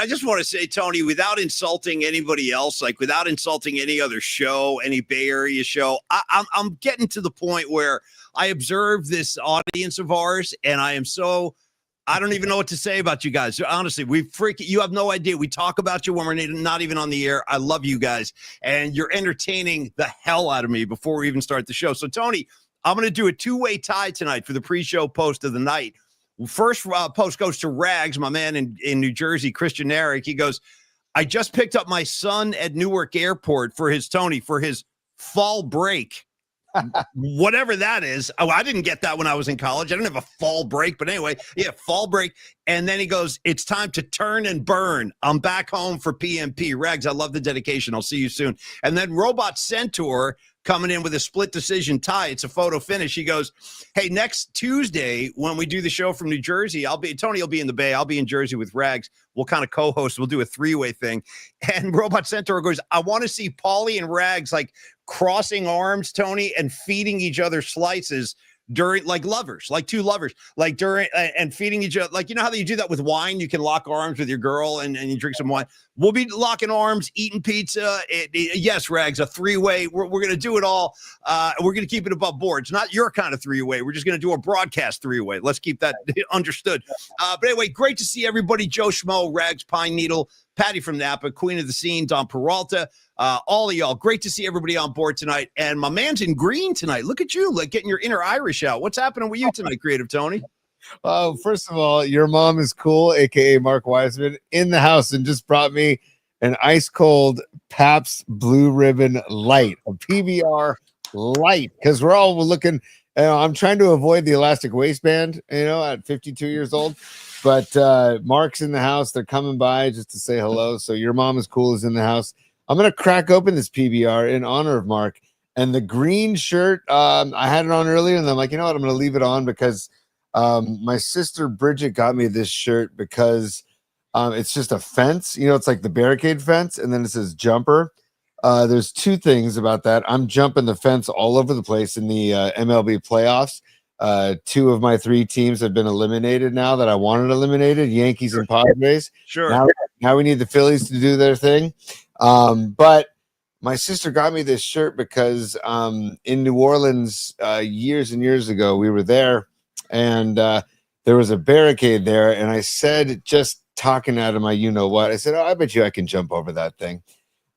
just want to say, Tony, without insulting anybody else, like without insulting any other show, any Bay Area show, I'm getting to the point where I observe this audience of ours, and I don't even know what to say about you guys. Honestly, you have no idea. We talk about you when we're not even on the air. I love you guys, and you're entertaining the hell out of me before we even start the show. So, Tony, I'm going to do a two-way tie tonight for the pre-show post of the night. First post goes to Rags, my man in New Jersey, Christian Eric. He goes, I just picked up my son at Newark Airport for his fall break. Whatever that is. Oh, I didn't get that when I was in college. I didn't have a fall break, but anyway, yeah, fall break. And then he goes, it's time to turn and burn. I'm back home for PMP. Rags, I love the dedication. I'll see you soon. And then Robot Centaur coming in with a split decision tie. It's a photo finish. He goes, hey, next Tuesday when we do the show from New Jersey, Tony will be in the Bay. I'll be in Jersey with Rags. We'll kind of co-host. We'll do a three-way thing. And Robot Centaur goes, I want to see Paulie and Rags like crossing arms, Tony, and feeding each other slices during, like lovers, like two lovers, like during and feeding each other. Like, you know how you do that with wine? You can lock arms with your girl and you drink some wine. We'll be locking arms, eating pizza. Yes, Rags, a three-way. We're going to do it all. We're going to keep it above board. It's not your kind of three-way. We're just going to do a broadcast three-way. Let's keep that understood. But anyway, great to see everybody. Joe Schmo, Rags, Pine Needle, Patty from Napa, Queen of the Scene, Don Peralta, all of y'all. Great to see everybody on board tonight. And my man's in green tonight. Look at you, like getting your inner Irish out. What's happening with you tonight, Creative Tony? First of all, your mom is cool, aka Mark Wiseman, in the house and just brought me an ice cold Pabst Blue Ribbon Light, a PBR Light, because we're all looking. I'm trying to avoid the elastic waistband, at 52 years old. But Mark's in the house. They're coming by just to say hello. So your mom is cool is in the house. I'm going to crack open this PBR in honor of Mark. And the green shirt, I had it on earlier, and I'm like, you know what? I'm going to leave it on because my sister Bridget got me this shirt because it's just a fence. It's like the barricade fence, and then it says jumper. There's two things about that. I'm jumping the fence all over the place in the MLB playoffs. Two of my three teams have been eliminated now that I wanted eliminated, Yankees and Padres. Sure. Now we need the Phillies to do their thing. But my sister got me this shirt because in New Orleans years and years ago, we were there and there was a barricade there. And I said, just talking out of my you-know-what, I said, I bet you I can jump over that thing.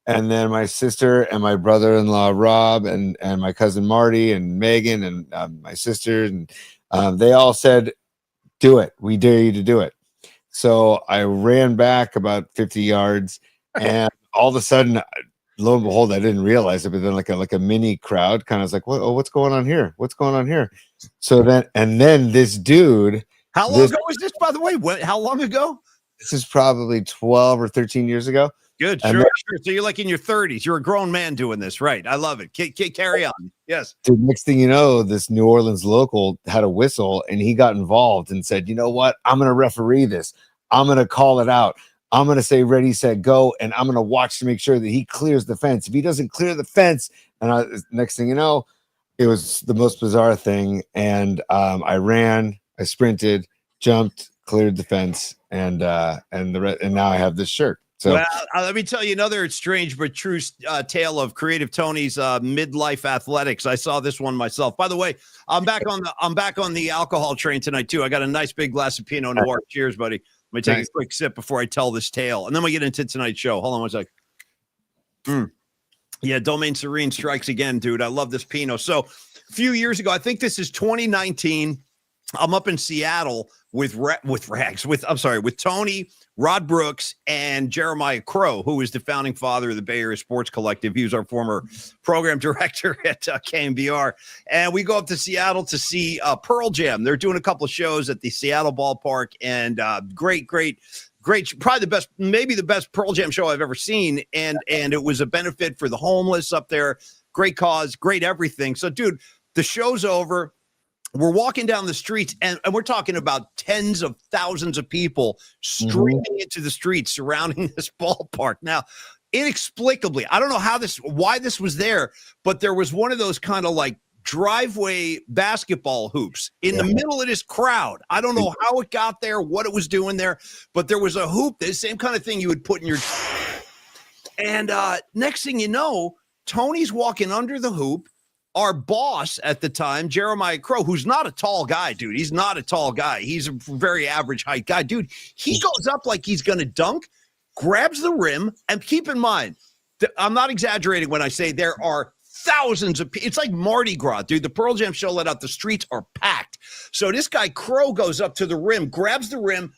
And then my sister and my brother-in-law, Rob, and my cousin Marty and Megan and my sister, and they all said, do it. We dare you to do it. So I ran back about 50 yards, and all of a sudden, lo and behold, I didn't realize it, but then like a mini crowd kind of was like, what's going on here? What's going on here? So then this dude. How long ago was this, by the way? How long ago? This is probably 12 or 13 years ago. Good, sure. So you're like in your 30s. You're a grown man doing this, right? I love it. Carry on. Yes. Dude, next thing you know, this New Orleans local had a whistle, and he got involved and said, you know what? I'm going to referee this. I'm going to call it out. I'm going to say ready, set, go, and I'm going to watch to make sure that he clears the fence. If he doesn't clear the fence, and next thing you know, it was the most bizarre thing. And I ran, I sprinted, jumped, cleared the fence, and now I have this shirt. So, well, let me tell you another strange but true tale of Creative Tony's midlife athletics. I saw this one myself. By the way, I'm back on the alcohol train tonight too. I got a nice big glass of Pinot Noir. Cheers, buddy. Let me take a quick sip before I tell this tale, and then we get into tonight's show. Hold on one sec. Yeah, Domaine Serene strikes again, dude. I love this Pinot. So a few years ago, I think this is 2019. I'm up in Seattle with Tony, Rod Brooks, and Jeremiah Crow, who is the founding father of the Bay Area Sports Collective. He was our former program director at KMBR. And we go up to Seattle to see Pearl Jam. They're doing a couple of shows at the Seattle ballpark, and great, probably maybe the best Pearl Jam show I've ever seen. And it was a benefit for the homeless up there. Great cause, great everything. So, dude, the show's over. We're walking down the streets, and we're talking about tens of thousands of people streaming into the streets surrounding this ballpark. Now, inexplicably, I don't know why this was there, but there was one of those kind of like driveway basketball hoops in the middle of this crowd. I don't know how it got there, what it was doing there, but there was a hoop, the same kind of thing you would put in your. And next thing you know, Tony's walking under the hoop. Our boss at the time, Jeremiah Crow, who's not a tall guy, dude. He's not a tall guy. He's a very average height guy. Dude, he goes up like he's going to dunk, grabs the rim, and keep in mind, I'm not exaggerating when I say there are thousands of people. It's like Mardi Gras, dude. The Pearl Jam show let out. The streets are packed. So this guy Crow goes up to the rim, grabs the rim,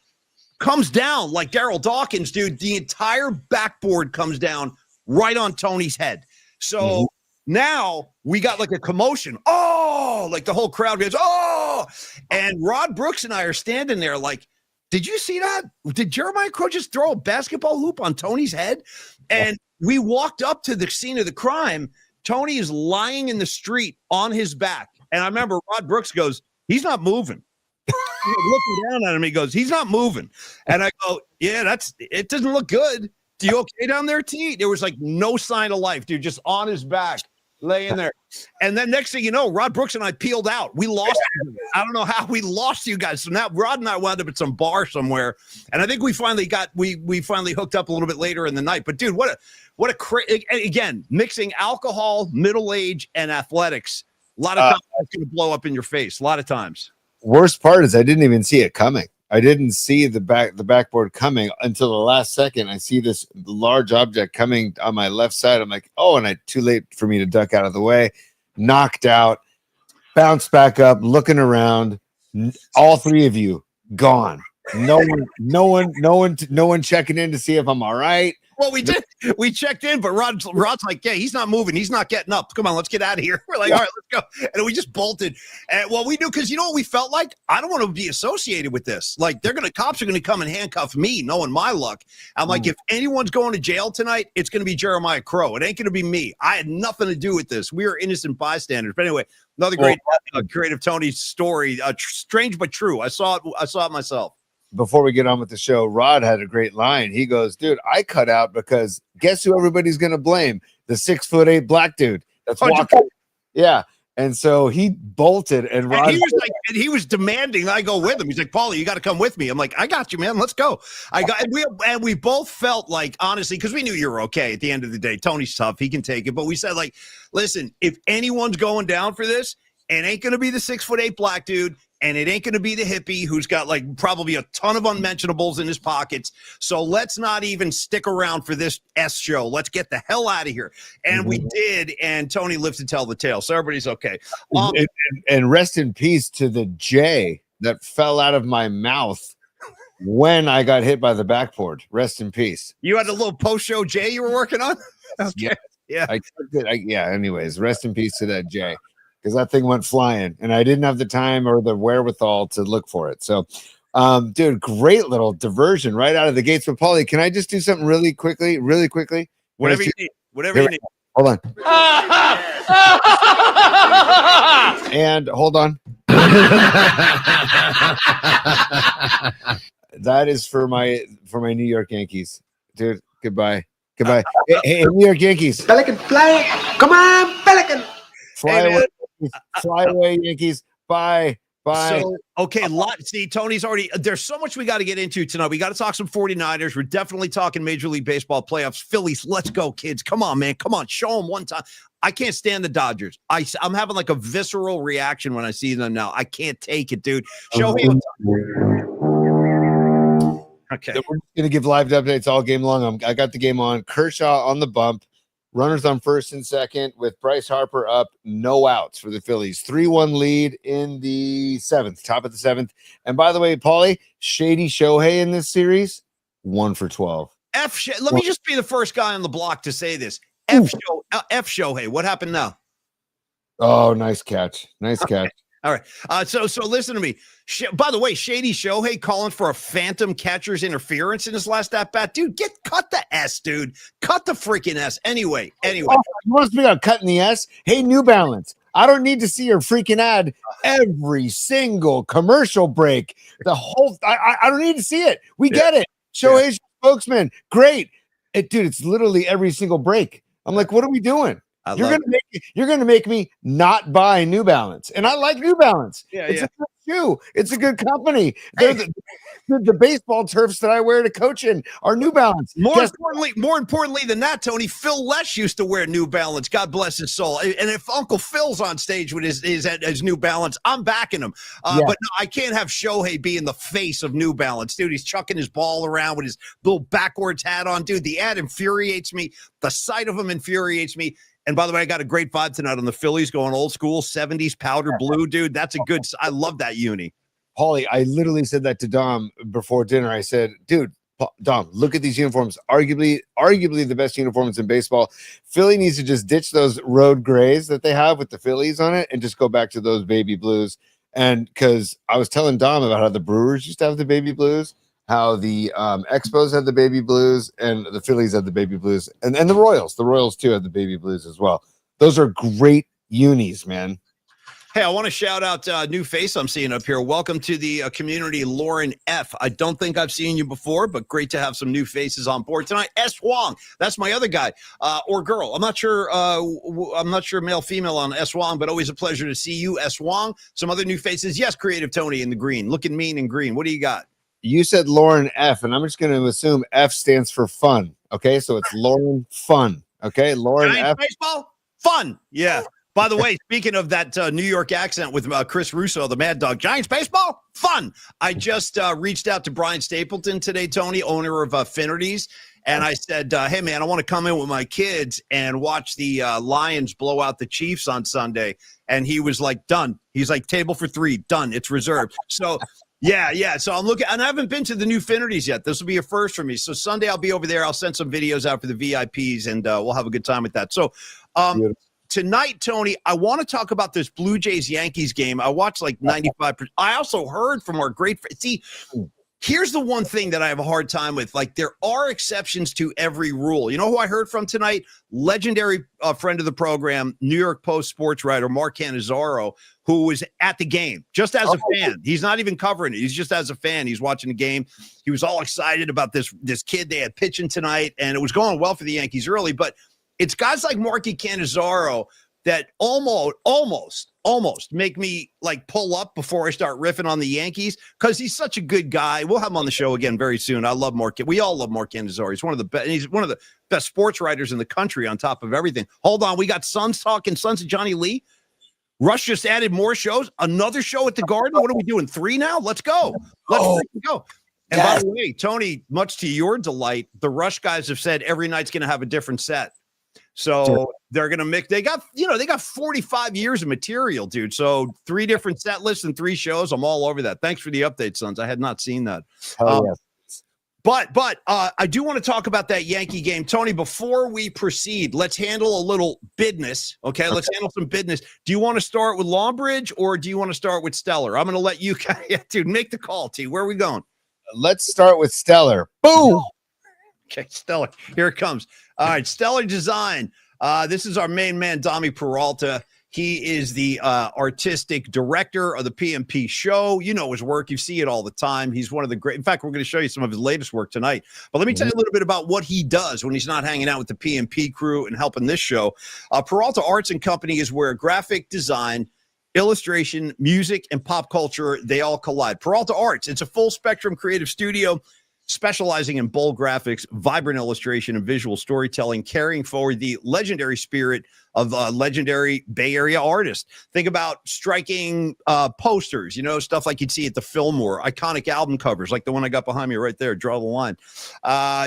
comes down like Daryl Dawkins, dude. The entire backboard comes down right on Tony's head. So now we got like a commotion. Oh, like the whole crowd goes, oh. And Rod Brooks and I are standing there like, did you see that? Did Jeremiah Crow just throw a basketball hoop on Tony's head? And we walked up to the scene of the crime. Tony is lying in the street on his back. And I remember Rod Brooks goes, he's not moving. Looking down at him, he goes, he's not moving. And I go, yeah, it doesn't look good. Do you okay down there, T? There was like no sign of life, dude, just on his back, laying there. And then next thing you know, Rod Brooks and I peeled out. We lost you. I don't know how we lost you guys. So now Rod and I wound up at some bar somewhere. And I think we finally we finally hooked up a little bit later in the night. But dude, again, mixing alcohol, middle age, and athletics. A lot of times it's going to blow up in your face. A lot of times. Worst part is I didn't even see it coming. I didn't see the backboard coming until the last second. I see this large object coming on my left side. I'm like, oh, and too late for me to duck out of the way. Knocked out, bounced back up, looking around. All three of you gone. No one checking in to see if I'm all right. Well, we did. We checked in, but Rod's like, yeah, he's not moving. He's not getting up. Come on, let's get out of here. We're like, all right, let's go. And we just bolted. And well, we knew, because you know what we felt like? I don't want to be associated with this. Like, cops are going to come and handcuff me, knowing my luck. I'm like, if anyone's going to jail tonight, it's going to be Jeremiah Crow. It ain't going to be me. I had nothing to do with this. We were innocent bystanders. But anyway, another great Creative Tony story. Strange but true. I saw it myself. Before we get on with the show, Rod had a great line. He goes, dude, I cut out because guess who everybody's going to blame? The 6'8" black dude that's walking. Yeah. And so he bolted, and Rod, and he was demanding I go with him. He's like, Paulie, you got to come with me. I'm like, I got you, man. Let's go. We both felt like, honestly, because we knew you were okay at the end of the day. Tony's tough. He can take it. But we said, like, listen, if anyone's going down for this, it ain't going to be the 6'8" black dude. And it ain't going to be the hippie who's got like probably a ton of unmentionables in his pockets. So let's not even stick around for this S show. Let's get the hell out of here. And we did. And Tony lived to tell the tale. So everybody's okay. And rest in peace to the J that fell out of my mouth when I got hit by the backboard. Rest in peace. You had a little post-show J you were working on? Okay. Yeah. Anyways, rest in peace to that J. Because that thing went flying, and I didn't have the time or the wherewithal to look for it. So, dude, great little diversion right out of the gates. But Paulie, can I just do something really quickly? Whatever you need. Whatever you need. Hold on. And hold on. That is for my New York Yankees, dude. Goodbye. Hey, New York Yankees. Pelican, fly. Come on, Pelican. Fly away, Yankees. Bye. So, okay, see, Tony's already, there's so much we got to get into tonight. We got to talk some 49ers. We're definitely talking Major League Baseball playoffs. Phillies, let's go, kids. Come on, man. Come on, show them one time. I can't stand the Dodgers. I'm having like a visceral reaction when I see them now. I can't take it, dude. Show me. Okay. We're going to give live updates all game long. I got the game on. Kershaw on the bump. Runners on first and second with Bryce Harper up, no outs for the Phillies. 3-1 lead in the seventh, top of the seventh. And by the way, Paulie, Shady Shohei in this series, 1 for 12. Let me just be the first guy on the block to say this. F Shohei, what happened now? Oh, nice catch. All right. So listen to me. By the way, Shady Shohei calling for a phantom catcher's interference in his last at bat. Dude, cut the S, dude. Cut the freaking S. Anyway. Oh, you want to speak about cutting the S? Hey, New Balance. I don't need to see your freaking ad every single commercial break. The whole I don't need to see it. We get it. Shohei's spokesman. Great. Dude, it's literally every single break. I'm like, what are we doing? You're gonna make me not buy New Balance, and I like New Balance. Yeah, it's yeah. a good shoe. It's a good company. They're the baseball turfs that I wear to coach in are New Balance. More importantly than that, Tony, Phil Lesh used to wear New Balance. God bless his soul. And if Uncle Phil's on stage with his New Balance, I'm backing him. But no, I can't have Shohei be in the face of New Balance, dude. He's chucking his ball around with his little backwards hat on, dude. The ad infuriates me. The sight of him infuriates me. And by the way, I got a great vibe tonight on the Phillies going old school 70s powder blue, dude. That's a good. I love that uni. Paulie, I literally said that to Dom before dinner. I said, dude, Dom, look at these uniforms. Arguably the best uniforms in baseball. Philly needs to just ditch those road grays that they have with the Phillies on it and just go back to those baby blues. And because I was telling Dom about how the Brewers used to have the baby blues, how the Expos had the baby blues, and the Phillies had the baby blues, and the Royals too had the baby blues as well. Those are great unis, man. Hey, I want to shout out a new face I'm seeing up here. Welcome to the community, Lauren F. I don't think I've seen you before, but great to have some new faces on board tonight. S. Wong, that's my other guy, or girl. I'm not sure male, female on S. Wong, but always a pleasure to see you, S. Wong. Some other new faces. Yes, Creative Tony in the green, looking mean in green. What do you got? You said Lauren F, and I'm just going to assume F stands for fun. Okay, so it's Lauren Fun. Okay, Lauren Giants F. Baseball fun. Yeah. By the way, speaking of that New York accent with Chris Russo, the Mad Dog, Giants baseball, fun. I just reached out to Brian Stapleton today, Tony, owner of Affinities, and I said, hey, man, I want to come in with my kids and watch the Lions blow out the Chiefs on Sunday. And he was like, done. He's like, table for 3, done. It's reserved. So, yeah. So I'm looking, and I haven't been to the new Affinities yet. This will be a first for me. So Sunday I'll be over there. I'll send some videos out for the VIPs, and we'll have a good time with that. So, tonight, Tony, I want to talk about this Blue Jays-Yankees game. I watched like 95%. I also heard from our great – see, here's the one thing that I have a hard time with. Like, there are exceptions to every rule. You know who I heard from tonight? Legendary friend of the program, New York Post sports writer Mark Cannizzaro, who was at the game just as a fan. He's not even covering it. He's just as a fan. He's watching the game. He was all excited about this kid they had pitching tonight, and it was going well for the Yankees early, but – it's guys like Marky Cannizzaro that almost make me like pull up before I start riffing on the Yankees because he's such a good guy. We'll have him on the show again very soon. I love Mark. We all love Mark Cannizzaro. He's one of the best. He's one of the best sports writers in the country. On top of everything, hold on, we got Sons talking Sons of Johnny Lee. Rush just added more shows. Another show at the Garden. What are we doing? 3 now? Let's go. Let's go. And by the way, Tony, much to your delight, the Rush guys have said every night's going to have a different set. So they're going to mix. They got 45 years of material, dude. So 3 different set lists and 3 shows. I'm all over that. Thanks for the update, Sons. I had not seen that. Yes. But I do want to talk about that Yankee game. Tony, before we proceed, let's handle a little business. Okay, let's handle some business. Do you want to start with Longbridge or do you want to start with Stellar? I'm going to let you, dude, make the call, T. Where are we going? Let's start with Stellar. Boom. Okay, Stellar. Here it comes. All right, Stellar Design. This is our main man, Dami Peralta. He is the artistic director of the PMP show. You know his work. You see it all the time. He's one of the great. In fact, we're going to show you some of his latest work tonight. But let me tell you a little bit about what he does when he's not hanging out with the PMP crew and helping this show. Peralta Arts and Company is where graphic design, illustration, music, and pop culture, they all collide. Peralta Arts, it's a full spectrum creative studio specializing in bold graphics, vibrant illustration, and visual storytelling, carrying forward the legendary spirit of legendary Bay Area artists. Think about striking posters, stuff like you'd see at the Fillmore, iconic album covers, like the one I got behind me right there, Draw the Line.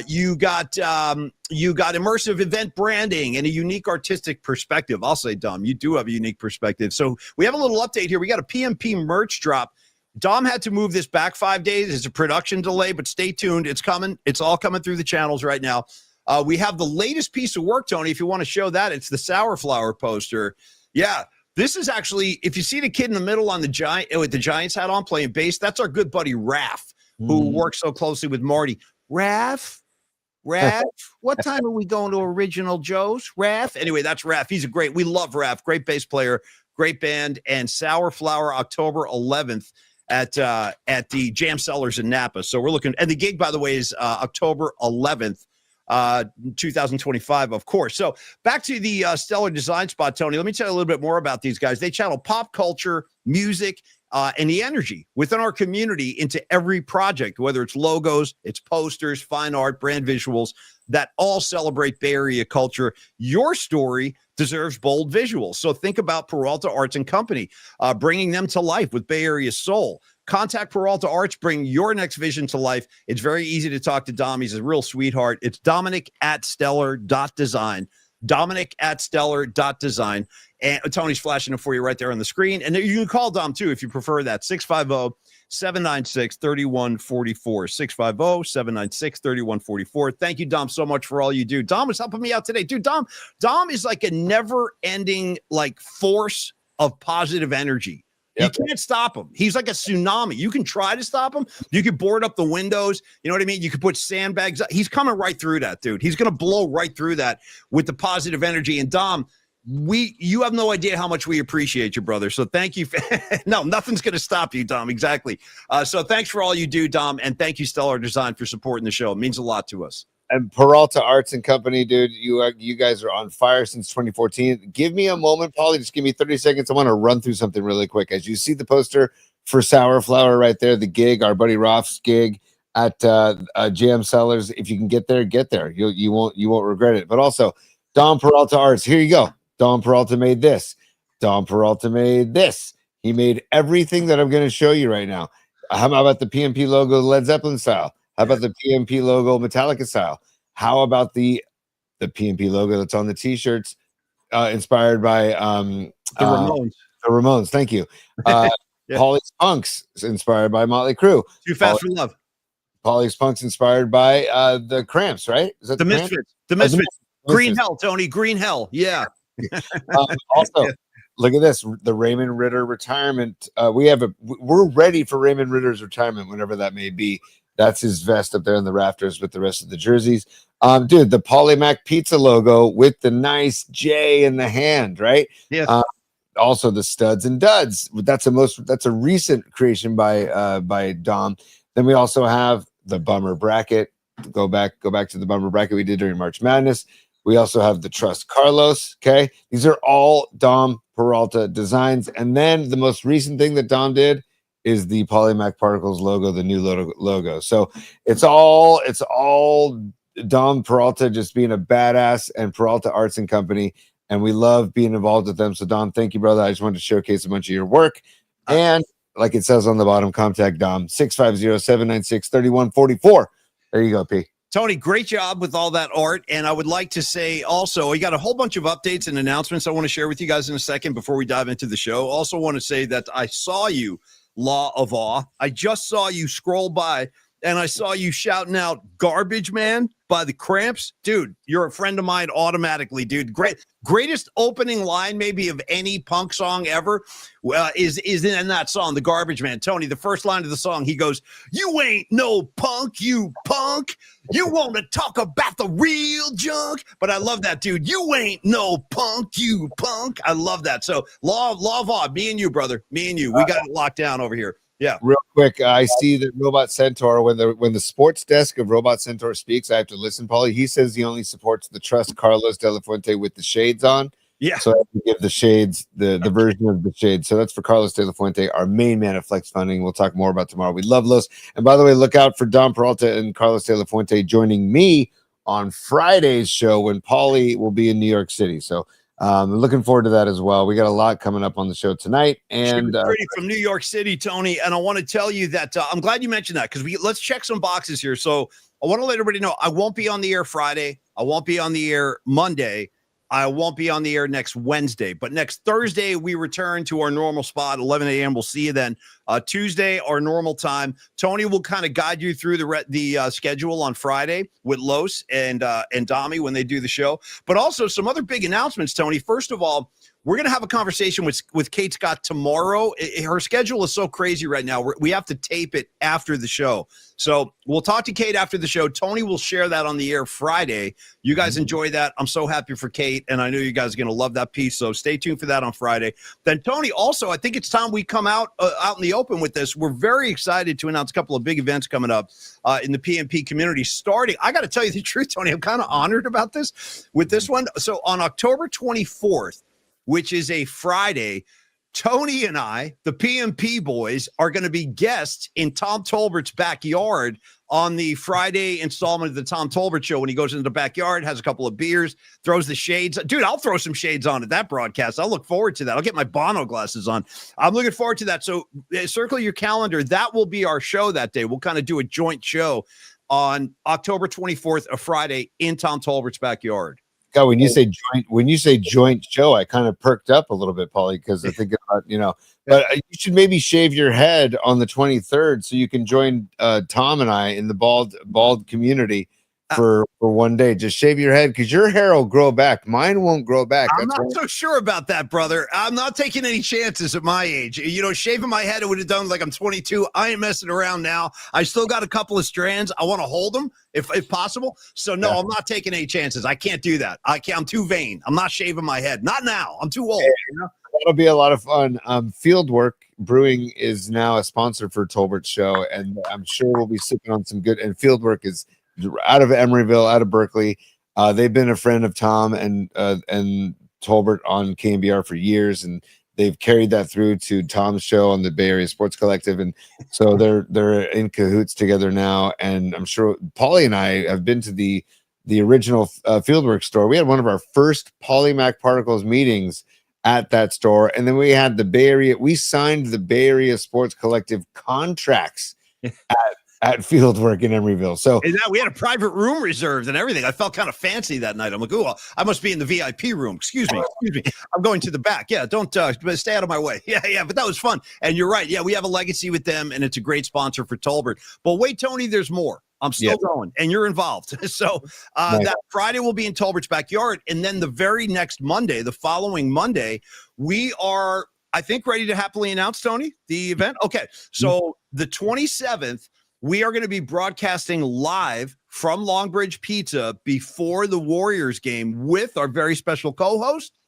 You got immersive event branding and a unique artistic perspective. I'll say, Dom, you do have a unique perspective. So we have a little update here. We got a PMP merch drop. Dom had to move this back 5 days. It's a production delay, but stay tuned. It's coming. It's all coming through the channels right now. We have the latest piece of work, Tony, if you want to show that. It's the Sour Flower poster. Yeah, this is actually, if you see the kid in the middle on the Giant with the Giants hat on playing bass, that's our good buddy Raph, who works so closely with Marty. Raph, what time are we going to Original Joe's? Raph? Anyway, that's Raph. We love Raph. Great bass player, great band, and Sour Flower, October 11th. At the Jam Cellars in Napa. So we're looking, and the gig, by the way, is October 11th. 2025, of course. So back to the Stellar Design Spot, Tony. Let me tell you a little bit more about these guys. They channel pop culture, music, and the energy within our community into every project, whether it's logos, it's posters, fine art, brand visuals that all celebrate Bay Area culture. Your story deserves bold visuals. So think about Peralta Arts and Company, bringing them to life with Bay Area soul. Contact Peralta Arts, bring your next vision to life. It's very easy to talk to Dom. He's a real sweetheart. It's Dominic@stellar.design. Dominic@stellar.design. And Tony's flashing it for you right there on the screen. And you can call Dom too if you prefer that. 650-796-3144. 650-796-3144. Thank you, Dom, so much for all you do. Dom is helping me out today. Dude, Dom is like a never-ending like force of positive energy. Yep. You can't stop him. He's like a tsunami. You can try to stop him. You can board up the windows. You know what I mean? You can put sandbags up. He's coming right through that, dude. He's going to blow right through that with the positive energy. And Dom, you have no idea how much we appreciate you, brother. So thank you. No, nothing's going to stop you, Dom. Exactly. So thanks for all you do, Dom. And thank you, Stellar Design, for supporting the show. It means a lot to us. And Peralta Arts and Company, dude, you guys are on fire since 2014. Give me a moment, Paulie. Just give me 30 seconds. I want to run through something really quick. As you see the poster for Sour Flower right there, the gig, our buddy Roth's gig at JM Cellars. If you can get there, get there. You won't regret it. But also, Dom Peralta Arts. Here you go. Dom Peralta made this. Dom Peralta made this. He made everything that I'm going to show you right now. How about the PMP logo, Led Zeppelin style? How about the PMP logo, Metallica style? How about the PMP logo that's on the T-shirts, inspired by the Ramones? The Ramones, thank you. Yeah. Paulie's Punks, inspired by Motley Crue. Too Fast for Love. Paulie's Punks, inspired by the Cramps, right? Is that the Misfits? The Misfits. Green Hell, Tony. Green Hell. Yeah. Also, look at this. The Raymond Ritter retirement. We're ready for Raymond Ritter's retirement, whenever that may be. That's his vest up there in the rafters with the rest of the jerseys. Dude, the Polymac Pizza logo with the nice J in the hand, right? Yeah. Also the studs and duds. That's a recent creation by Dom. Then we also have the bummer bracket. Go back to the bummer bracket we did during March Madness. We also have the Trust Carlos. Okay. These are all Dom Peralta designs. And then the most recent thing that Dom did is the Polymac Particles logo, the new logo. So it's all Dom Peralta just being a badass, and Peralta Arts and Company. And we love being involved with them. So Dom, thank you, brother. I just wanted to showcase a bunch of your work. And like it says on the bottom, contact Dom, 650-796-3144. There you go, P. Tony, great job with all that art. And I would like to say also, we got a whole bunch of updates and announcements I want to share with you guys in a second before we dive into the show. Also want to say that I saw you, Law of Awe. I just saw you scroll by, and I saw you shouting out Garbage Man by the Cramps. Dude, you're a friend of mine automatically, dude. Greatest opening line maybe of any punk song ever is in that song, The Garbage Man. Tony, the first line of the song, he goes, "You ain't no punk, you punk. You want to talk about the real junk." But I love that, dude. You ain't no punk, you punk. I love that. So Law of Awe, me and you, brother. Me and you. We got it locked down over here. Yeah. Real quick, I see that Robot Centaur, when the sports desk of Robot Centaur speaks, I have to listen, Paulie. He says he only supports the Trust Carlos De La Fuente with the shades on. Yeah. So I have to give the shades, the version of the shades. So that's for Carlos De La Fuente, our main man at Flex Funding. We'll talk more about tomorrow. We love Los. And by the way, look out for Dom Peralta and Carlos De La Fuente joining me on Friday's show when Paulie will be in New York City. So looking forward to that as well. We got a lot coming up on the show tonight. And pretty from New York City, Tony. And I want to tell you that I'm glad you mentioned that, because let's check some boxes here. So I want to let everybody know I won't be on the air Friday. I won't be on the air Monday. I won't be on the air next Wednesday, but next Thursday we return to our normal spot, 11 a.m. We'll see you then. Tuesday, our normal time. Tony will kind of guide you through the schedule on Friday with Los and Dami when they do the show. But also some other big announcements, Tony. First of all, we're going to have a conversation with Kate Scott tomorrow. Her schedule is so crazy right now. We have to tape it after the show. So we'll talk to Kate after the show. Tony will share that on the air Friday. You guys enjoy that. I'm so happy for Kate, and I know you guys are going to love that piece. So stay tuned for that on Friday. Then Tony, also, I think it's time we come out in the open with this. We're very excited to announce a couple of big events coming up in the PMP community. Starting, I got to tell you the truth, Tony, I'm kind of honored about this with this one. So on October 24th, which is a Friday, Tony and I, the PMP boys, are going to be guests in Tom Tolbert's backyard on the Friday installment of the Tom Tolbert Show. When he goes into the backyard, has a couple of beers, throws the shades. Dude, I'll throw some shades on at that broadcast. I'll look forward to that. I'll get my Bono glasses on. I'm looking forward to that. So circle your calendar. That will be our show that day. We'll kind of do a joint show on October 24th, a Friday, in Tom Tolbert's backyard. God, when you say joint show, I kind of perked up a little bit, Paulie, because I think about, but you should maybe shave your head on the 23rd so you can join Tom and I in the bald community for one day. Just shave your head because your hair will grow back. Mine won't grow back. I'm not so sure about that, brother. I'm not taking any chances at my age. Shaving my head, it would have done like I'm 22. I ain't messing around now. I still got a couple of strands. I want to hold them if possible. So no, I'm not taking any chances. I can't do that. I'm too vain. I'm not shaving my head. Not now. I'm too old. That'll be a lot of fun. Fieldwork Brewing is now a sponsor for Tolbert's show, and I'm sure we'll be sipping on some good. And Fieldwork is out of Emeryville, out of Berkeley. They've been a friend of Tom and Tolbert on KMBR for years, and they've carried that through to Tom's show on the Bay Area Sports Collective, and so they're in cahoots together now. And I'm sure Paulie and I have been to the original Fieldwork store. We had one of our first Polymac Particles meetings at that store, and then we had the Bay Area. We signed the Bay Area Sports Collective contracts at Fieldwork in Emeryville. So we had a private room reserved and everything. I felt kind of fancy that night. I'm like, oh, I must be in the VIP room. Excuse me. I'm going to the back. Yeah, don't stay out of my way. Yeah, but that was fun. And you're right. Yeah, we have a legacy with them, and it's a great sponsor for Tolbert. But wait, Tony, there's more. I'm still going, and you're involved. So that Friday will be in Tolbert's backyard, and then the very next Monday, the following Monday, we are, I think, ready to happily announce, Tony, the event. Okay, so the 27th, we are going to be broadcasting live from Longbridge Pizza before the Warriors game with our very special co-host,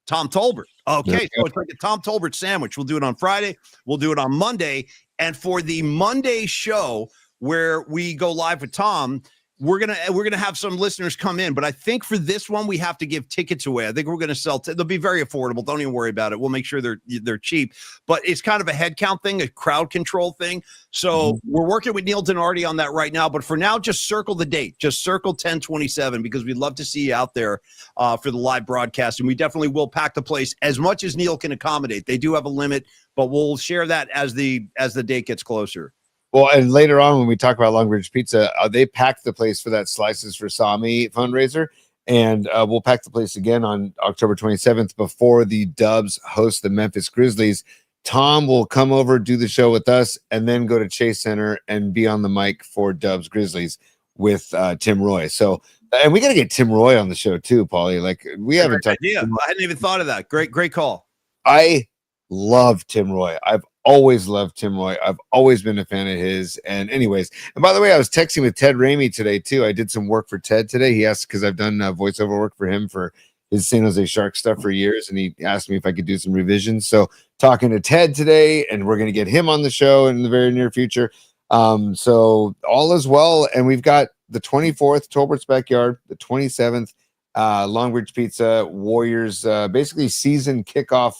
Tom Tolbert. Okay, so it's like a Tom Tolbert sandwich. We'll do it on Friday. We'll do it on Monday. And for the Monday show where we go live with Tom, we're gonna have some listeners come in, but I think for this one we have to give tickets away. I think we're gonna sell. They'll be very affordable. Don't even worry about it. We'll make sure they're cheap. But it's kind of a head count thing, a crowd control thing. So we're working with Neil Dinardi on that right now. But for now, just circle the date. Just circle 10/27 because we'd love to see you out there for the live broadcast, and we definitely will pack the place as much as Neil can accommodate. They do have a limit, but we'll share that as the date gets closer. Well, and later on when we talk about Longbridge Pizza, they packed the place for that Slices for Sami fundraiser, and we'll pack the place again on October 27th before the Dubs host the Memphis Grizzlies. Tom will come over, do the show with us, and then go to Chase Center and be on the mic for Dubs Grizzlies with Tim Roy. So, and we got to get Tim Roy on the show too, Paulie. Like we haven't talked. Yeah, I hadn't even thought of that. Great call. I love Tim Roy. I've always loved Tim Roy. I've always been a fan of his. And anyways, and by the way, I was texting with Ted Ramey today too. I did some work for Ted today. He asked, because I've done voiceover work for him for his San Jose Sharks stuff for years, and he asked me if I could do some revisions. So talking to Ted today, and we're going to get him on the show in the very near future. So all is well. And we've got the 24th, Tolbert's backyard, the 27th, Longbridge Pizza, Warriors, basically season kickoff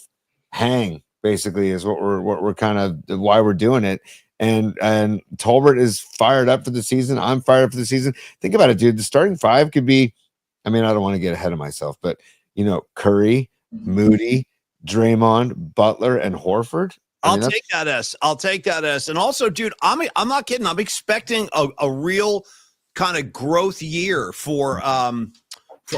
hang. Basically, is what we're kind of why we're doing it, and Tolbert is fired up for the season. I'm fired up for the season. Think about it, dude. The starting five could be, I mean, I don't want to get ahead of myself, but Curry, Moody, Draymond, Butler, and Horford. I'll take that S. And also, dude, I'm not kidding. I'm expecting a real kind of growth year for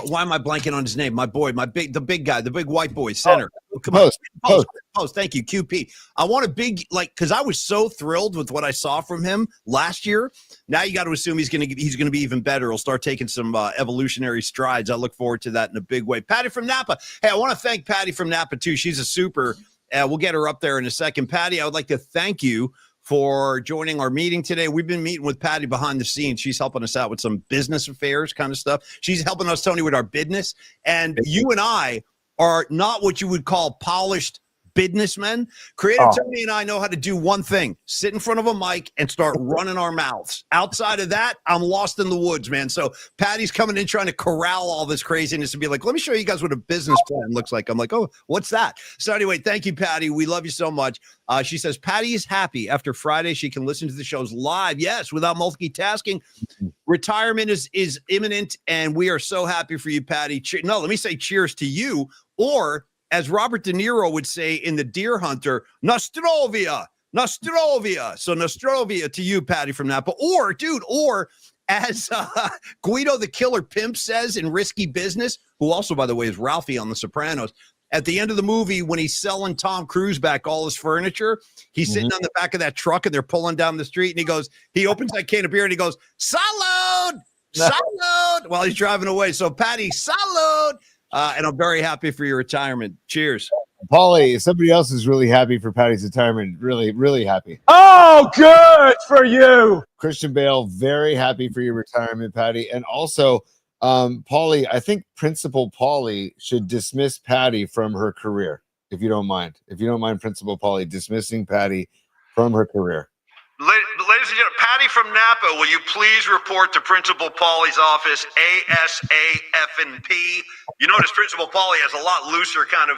why am I blanking on his name? My boy, the big guy, the big white boy center. Come on. Post. Post. Thank you, QP. I want a big, because I was so thrilled with what I saw from him last year. Now you got to assume he's going to be even better. He'll start taking some evolutionary strides. I look forward to that in a big way. Patty from Napa. Hey, I want to thank Patty from Napa too. She's a super. We'll get her up there in a second. Patty, I would like to thank you for joining our meeting today. We've been meeting with Patty behind the scenes. She's helping us out with some business affairs kind of stuff. She's helping us, Tony, with our business. And you and I are not what you would call polished businessmen. Creative Tony and I know how to do one thing: sit in front of a mic and start running our mouths. Outside of that, I'm lost in the woods, man. So Patty's coming in trying to corral all this craziness and be like, let me show you guys what a business plan looks like. I'm like, oh, what's that? So anyway, thank you, Patty. We love you so much. She says Patty is happy after Friday she can listen to the shows live. Yes, without multitasking. Retirement is imminent, and we are so happy for you, Patty. No, let me say cheers to you, or as Robert De Niro would say in The Deer Hunter, Nostrovia. So Nostrovia to you, Patty from Napa. Or as Guido the Killer Pimp says in Risky Business, who also, by the way, is Ralphie on The Sopranos, at the end of the movie, when he's selling Tom Cruise back all his furniture, he's sitting on the back of that truck and they're pulling down the street, and he opens that can of beer and he goes, salud, while he's driving away. So Patty, salud. And I'm very happy for your retirement. Cheers. Paulie, somebody else is really happy for Patty's retirement. Really, really happy. Oh, good for you. Christian Bale, very happy for your retirement, Patty. And also, Paulie, I think Principal Paulie should dismiss Patty from her career, if you don't mind. If you don't mind, Principal Paulie dismissing Patty from her career. Ladies and gentlemen, Patty from Napa, will you please report to Principal Paulie's office, ASAFNP? You notice Principal Paulie has a lot looser kind of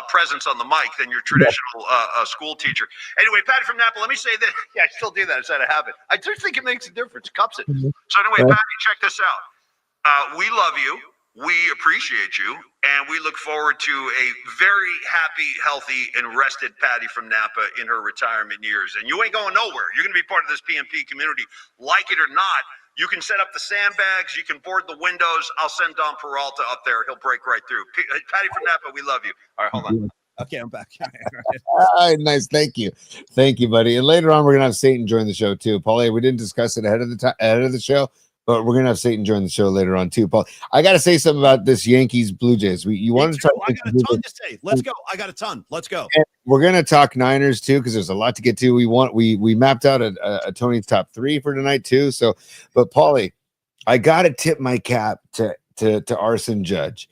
presence on the mic than your traditional school teacher. Anyway, Patty from Napa, let me say that. Yeah, I still do that. It's out of habit. I do think it makes a difference. Cups it. So anyway, Patty, check this out. We love you. We appreciate you, and we look forward to a very happy, healthy, and rested Patty from Napa in her retirement years. And you ain't going nowhere. You're going to be part of this PMP community, like it or not. You can set up the sandbags. You can board the windows. I'll send Don Peralta up there. He'll break right through. Patty from Napa, we love you. All right, hold on. Okay, I'm back. All right, nice. Thank you, buddy. And later on, we're gonna have Satan join the show too. Paulie, we didn't discuss it ahead of the show. But we're gonna have Satan join the show later on too, Paul. I got to say something about this Yankees Blue Jays. You wanted to talk? I got a ton to say. Let's go. I got a ton. Let's go. And we're gonna talk Niners too, because there's a lot to get to. We mapped out a Tony's top 3 for tonight too. So, but Paulie, I got to tip my cap to Arson Judge,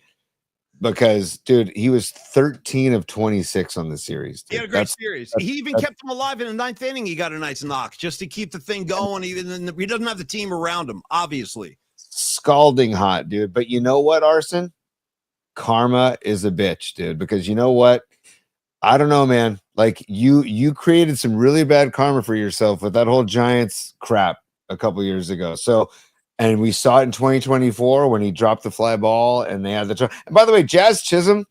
because dude, he was 13 of 26 on the series. Dude. He had a great series. He even kept him alive in the 9th inning. He got a nice knock just to keep the thing going. Even he doesn't have the team around him, obviously. Scalding hot, dude. But you know what, Arson? Karma is a bitch, dude. Because you know what? I don't know, man. Like you created some really bad karma for yourself with that whole Giants crap a couple years ago. So. And we saw it in 2024 when he dropped the fly ball and they had the. And by the way, Jazz Chisholm,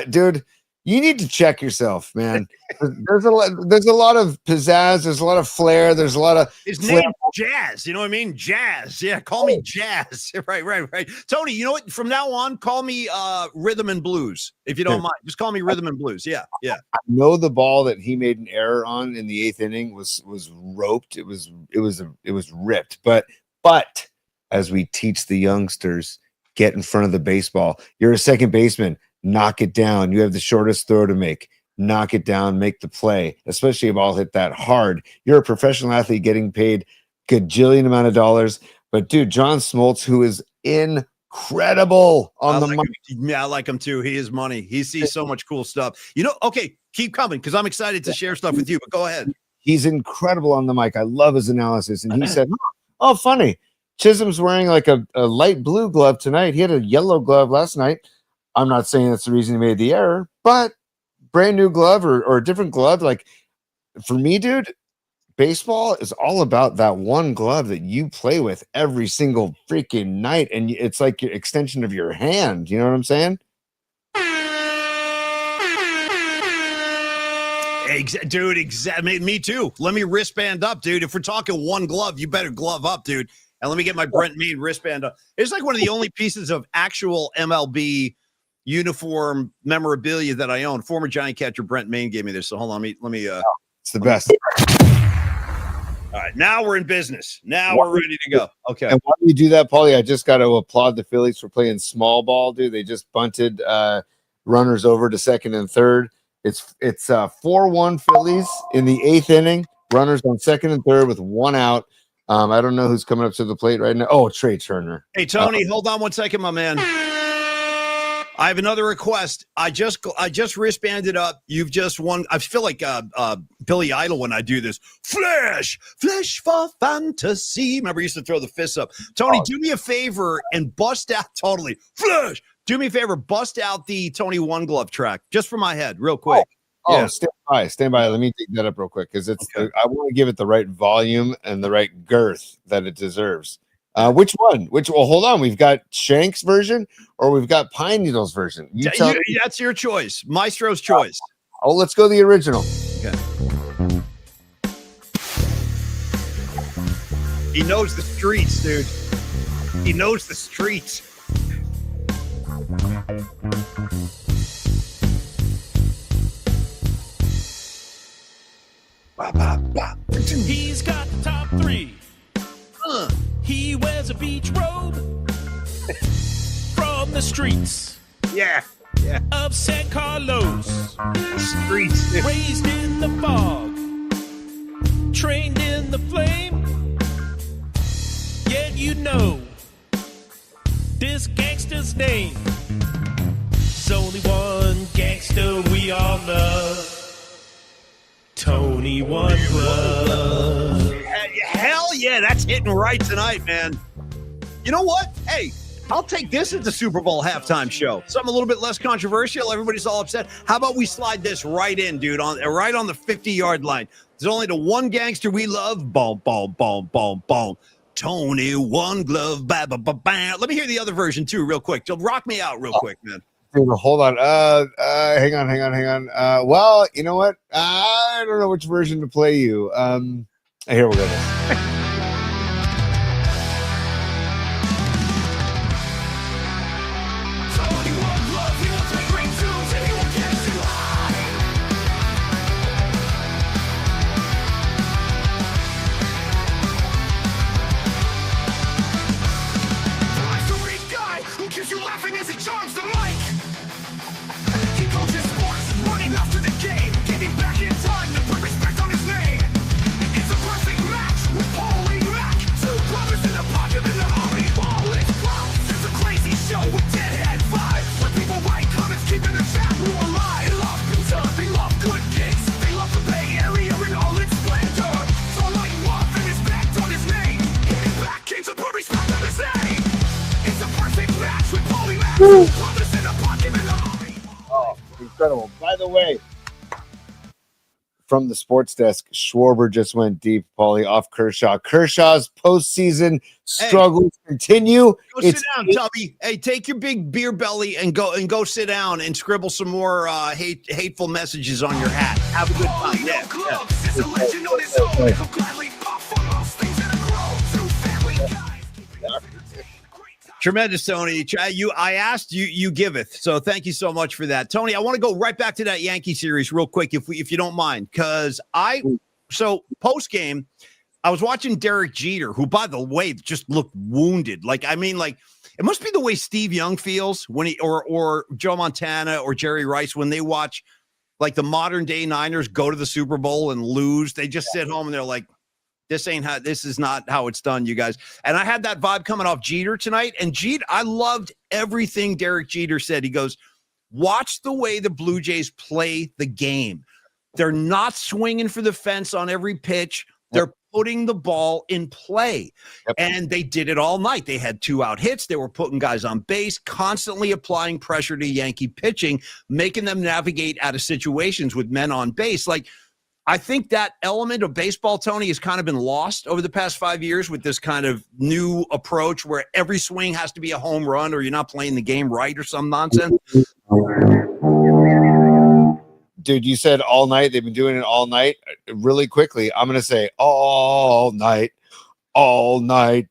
dude, you need to check yourself, man. There's a lot of pizzazz. There's a lot of flair. There's a lot of his name Jazz. You know what I mean? Jazz. Yeah, call me Jazz. Right. Tony, you know what? From now on, call me Rhythm and Blues, if you don't mind. Just call me Rhythm and Blues. Yeah. I know the ball that he made an error on in the 8th inning was roped. It was ripped, But as we teach the youngsters, get in front of the baseball. You're a second baseman. Knock it down. You have the shortest throw to make. Knock it down. Make the play, especially if a ball hit that hard. You're a professional athlete getting paid gajillion amount of dollars. But, dude, John Smoltz, who is incredible on the mic. Yeah, I like him, too. He is money. He sees so much cool stuff. Okay, keep coming because I'm excited to share stuff with you. But go ahead. He's incredible on the mic. I love his analysis. And he said, oh, funny. Chisholm's wearing like a light blue glove tonight. He had a yellow glove last night. I'm not saying that's the reason he made the error, but brand new glove or a different glove. Like for me, dude, baseball is all about that one glove that you play with every single freaking night. And it's like your extension of your hand. You know what I'm saying? Dude, exactly. Me too. Let me wristband up, dude. If we're talking one glove, you better glove up, dude. And let me get my Brent Mead wristband up. It's like one of the only pieces of actual MLB uniform memorabilia that I own. Former Giant catcher Brent Main gave me this. So hold on, let me. It's the best. All right, now we're in business. Now we're ready to go. Okay. And why do you do that, Paulie? I just got to applaud the Phillies for playing small ball, dude. They just bunted runners over to second and third. It's 4-1 Phillies in the 8th inning. Runners on second and third with 1 out. I don't know who's coming up to the plate right now. Oh, Trey Turner. Hey, Tony, hold on one second, my man. I have another request. I just wristbanded up. You've just won. I feel like Billy Idol when I do this. Flash for fantasy. Remember, I used to throw the fists up. Tony, do me a favor and bust out totally. Flash. Do me a favor, bust out the Tony One Glove track just for my head, real quick. Yeah. Stand by. Let me take that up real quick because it's. Okay. I want to give it the right volume and the right girth that it deserves. Which one? Well, hold on. We've got Shank's version or we've got Pine Needle's version. That's your choice. Maestro's choice. Oh, let's go the original. Okay. He knows the streets, dude. He knows the streets. He's got the top 3. He wears a beach robe from the streets. Yeah. Of San Carlos. Streets. Raised in the fog. Trained in the flame. Yet you know this gangster's name. There's only one gangster we all love. Tony One Glove. Hell yeah, that's hitting right tonight, man. You know what? Hey, I'll take this as the Super Bowl halftime show. Something a little bit less controversial. Everybody's all upset. How about we slide this right in, dude, right on the 50-yard line? There's only the one gangster we love. Boom, boom, boom, boom, boom. Tony One Glove. Ba, ba, ba, ba. Let me hear the other version, too, real quick. So rock me out real quick, man. Dude, hold on. Hang on. Well, you know what? I don't know which version to play you. Here we go. Oh, incredible. By the way, from the sports desk, Schwarber just went deep, Paulie, off Kershaw. Kershaw's postseason struggles continue. Go sit down, Tubby. Hey, take your big beer belly and go sit down and scribble some more hateful messages on your hat. Have a good time. Tremendous, Tony. I asked you, you giveth. So thank you so much for that, Tony. I want to go right back to that Yankee series real quick, if you don't mind, because post game, I was watching Derek Jeter, who, by the way, just looked wounded. It must be the way Steve Young feels when or Joe Montana or Jerry Rice when they watch like the modern day Niners go to the Super Bowl and lose. They just sit home and they're like, this is not how it's done, you guys. And I had that vibe coming off Jeter tonight. And I loved everything Derek Jeter said. He goes, watch the way the Blue Jays play the game. They're not swinging for the fence on every pitch. They're putting the ball in play. And they did it all night. They had 2-out hits. They were putting guys on base, constantly applying pressure to Yankee pitching, making them navigate out of situations with men on base. I think that element of baseball, Tony, has kind of been lost over the past 5 years with this kind of new approach where every swing has to be a home run or you're not playing the game right or some nonsense. Dude, you said all night. They've been doing it all night. Really quickly, I'm going to say all night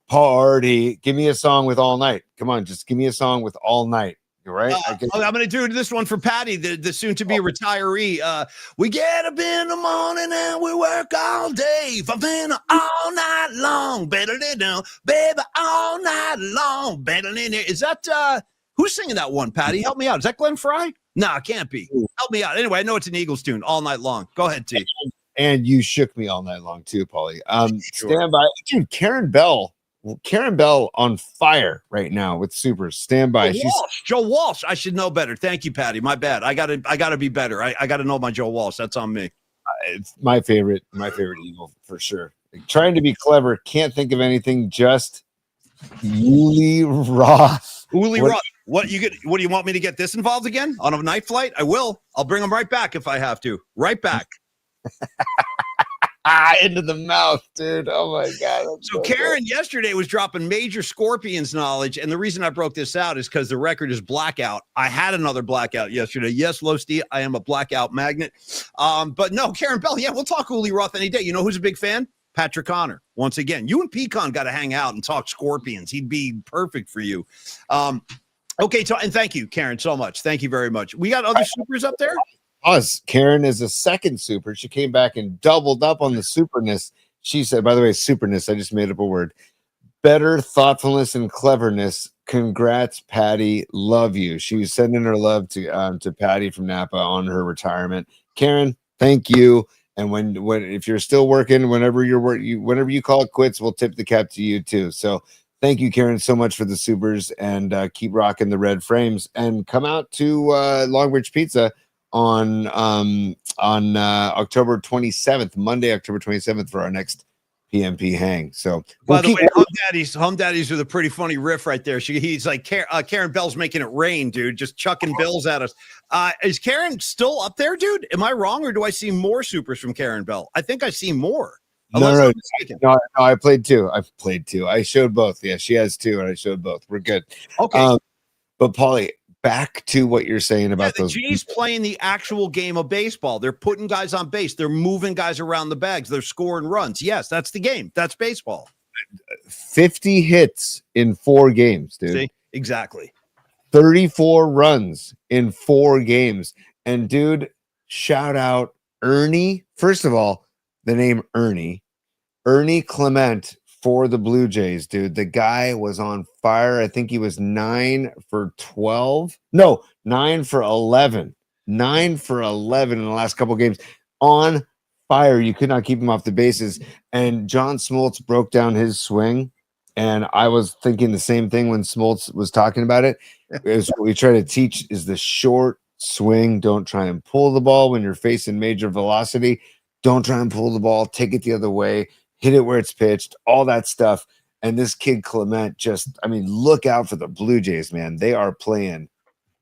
party. Give me a song with all night. Come on, just give me a song with all night. right? I'm going to do this one for Patty, the soon-to-be retiree. We get up in the morning and we work all day, for all night long, better than down, baby, all night long, better than there. Is that who's singing that one, Patty? Help me out. Is that Glenn Fry? No, it can't be. Help me out. Anyway, I know it's an Eagles tune, all night long. Go ahead, T. And you shook me all night long too, Paulie. Sure. Stand by, dude. Karen Bell on fire right now with Supers. Stand by. Joe Walsh. I should know better. Thank you, Patty. My bad. I gotta be better. I gotta know my Joe Walsh. That's on me. It's my favorite Eagle for sure. Trying to be clever. Can't think of anything. Just Uli Roth. Uli Roth. What do you want me to get this involved again on a night flight? I will. I'll bring them right back if I have to. Right back. Into the mouth, dude. Oh my god. So Karen yesterday was dropping major Scorpions knowledge, and the reason I broke this out is because the record is blackout. I had another blackout yesterday. Yes, Losty, I am a blackout magnet. But no, Karen Bell. Yeah, we'll talk Uli Roth any day. You know who's a big fan? Patrick Connor. Once again, you and Pecan got to hang out and talk Scorpions. He'd be perfect for you. Okay, so and thank you, Karen, so much. Thank you very much. We got other supers up there. Karen is a second super. She came back and doubled up on the superness. She said, by the way, superness, I just made up a word. Better thoughtfulness and cleverness. Congrats, Patty. Love you. She was sending her love to Patty from Napa on her retirement. Karen, thank you. And when if you're still working, whenever you call it quits, we'll tip the cap to you too. So thank you, Karen, so much for the supers, and keep rocking the red frames, and come out to Longbridge Pizza on October 27th, Monday, October 27th for our next PMP hang. So by the way, Hum Daddies with a pretty funny riff right there. He's like, Karen Bell's making it rain, dude, just chucking bills at us. Is Karen still up there, dude? Am I wrong, or do I see more supers from Karen Bell? I think I see more. No, I played two. I showed both. Yeah, she has two, and I showed both. We're good. Okay. But Paulie, back to what you're saying about those. G's playing the actual game of baseball. They're putting guys on base. They're moving guys around the bags. They're scoring runs. Yes, that's the game. That's baseball. 50 hits in 4 games, dude. See? Exactly. 34 runs in 4 games. And dude, shout out Ernie. First of all, the name Ernie Clement for the Blue Jays, dude. The guy was on fire. I think he was 9 for 12. No, 9 for 11. 9 for 11 in the last couple games. On fire. You could not keep him off the bases. And John Smoltz broke down his swing. And I was thinking the same thing when Smoltz was talking about it. Is what we try to teach is the short swing. Don't try and pull the ball when you're facing major velocity. Don't try and pull the ball. Take it the other way. Hit it where it's pitched, all that stuff. And this kid Clement look out for the Blue Jays, man. They are playing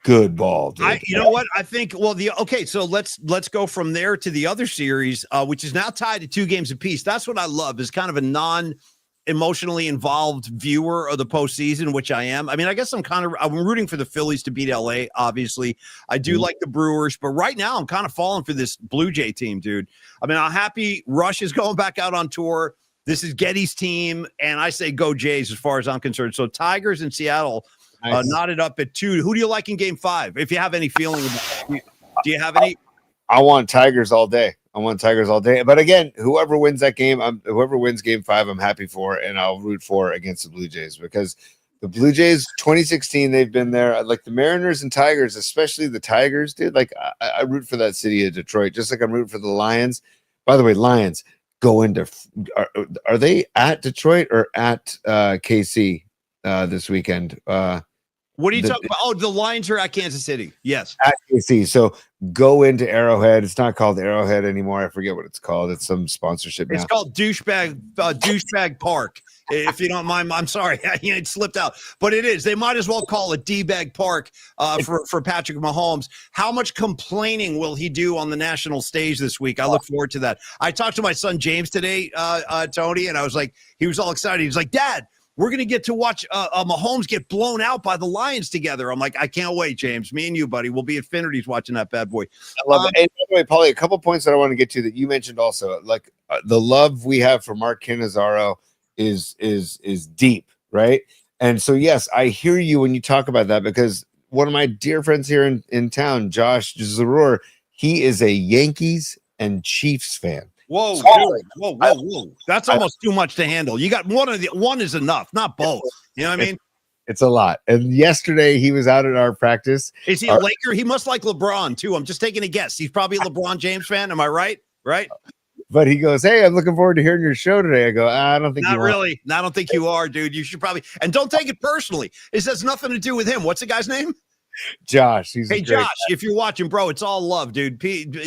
good ball, dude. You know what? I think, so let's go from there to the other series, which is now tied to 2 games apiece. That's what I love, is kind of a non-emotionally involved viewer of the postseason, which I am. I mean, I guess I'm rooting for the Phillies to beat LA, obviously. I do like the Brewers, but right now I'm kind of falling for this Blue Jay team, dude. I mean, I'm happy Rush is going back out on tour. This is Getty's team, and I say go Jays as far as I'm concerned. So Tigers in Seattle knotted up at 2. Who do you like in game 5? If you have any feeling about it. Do you have any? I want Tigers all day. But again, whoever wins that game, whoever wins game 5, I'm happy for, and I'll root for against the Blue Jays, because the Blue Jays 2016, they've been there. Like the Mariners and Tigers, especially the Tigers, dude. Like I root for that city of Detroit, just like I'm rooting for the Lions. By the way, Lions go into are they at Detroit or at KC this weekend? What are you talking about? Oh, the Lions are at Kansas City. Yes. At KC. So go into Arrowhead. It's not called Arrowhead anymore. I forget what it's called. It's some sponsorship now. It's called Douchebag Park. If you don't mind, I'm sorry. It slipped out. But it is. They might as well call it D-Bag Park for Patrick Mahomes. How much complaining will he do on the national stage this week? I look forward to that. I talked to my son James today, Tony, and I was like, he was all excited. He was like, Dad, we're going to get to watch Mahomes get blown out by the Lions together. I'm like, I can't wait, James. Me and you, buddy. We'll be at Finnerty's watching that bad boy. I love it. And by the way, Paulie, a couple points that I want to get to that you mentioned also. Like the love we have for Mark Cannizzaro is deep, right? And so, yes, I hear you when you talk about that, because one of my dear friends here in town, Josh Zarur, he is a Yankees and Chiefs fan. Whoa, So, dude. Whoa. That's almost too much to handle. You got one is enough, not both. You know what I mean? It's a lot. And yesterday he was out at our practice. Is he a Laker? He must like LeBron too. I'm just taking a guess. He's probably a LeBron James fan. Am I right? Right? But he goes, "Hey, I'm looking forward to hearing your show today." I go, "I don't think not you are." really. I don't think you are, dude. You should probably, and don't take it personally. This has nothing to do with him. What's the guy's name? Josh. Hey, Josh, if you're watching, bro, it's all love, dude.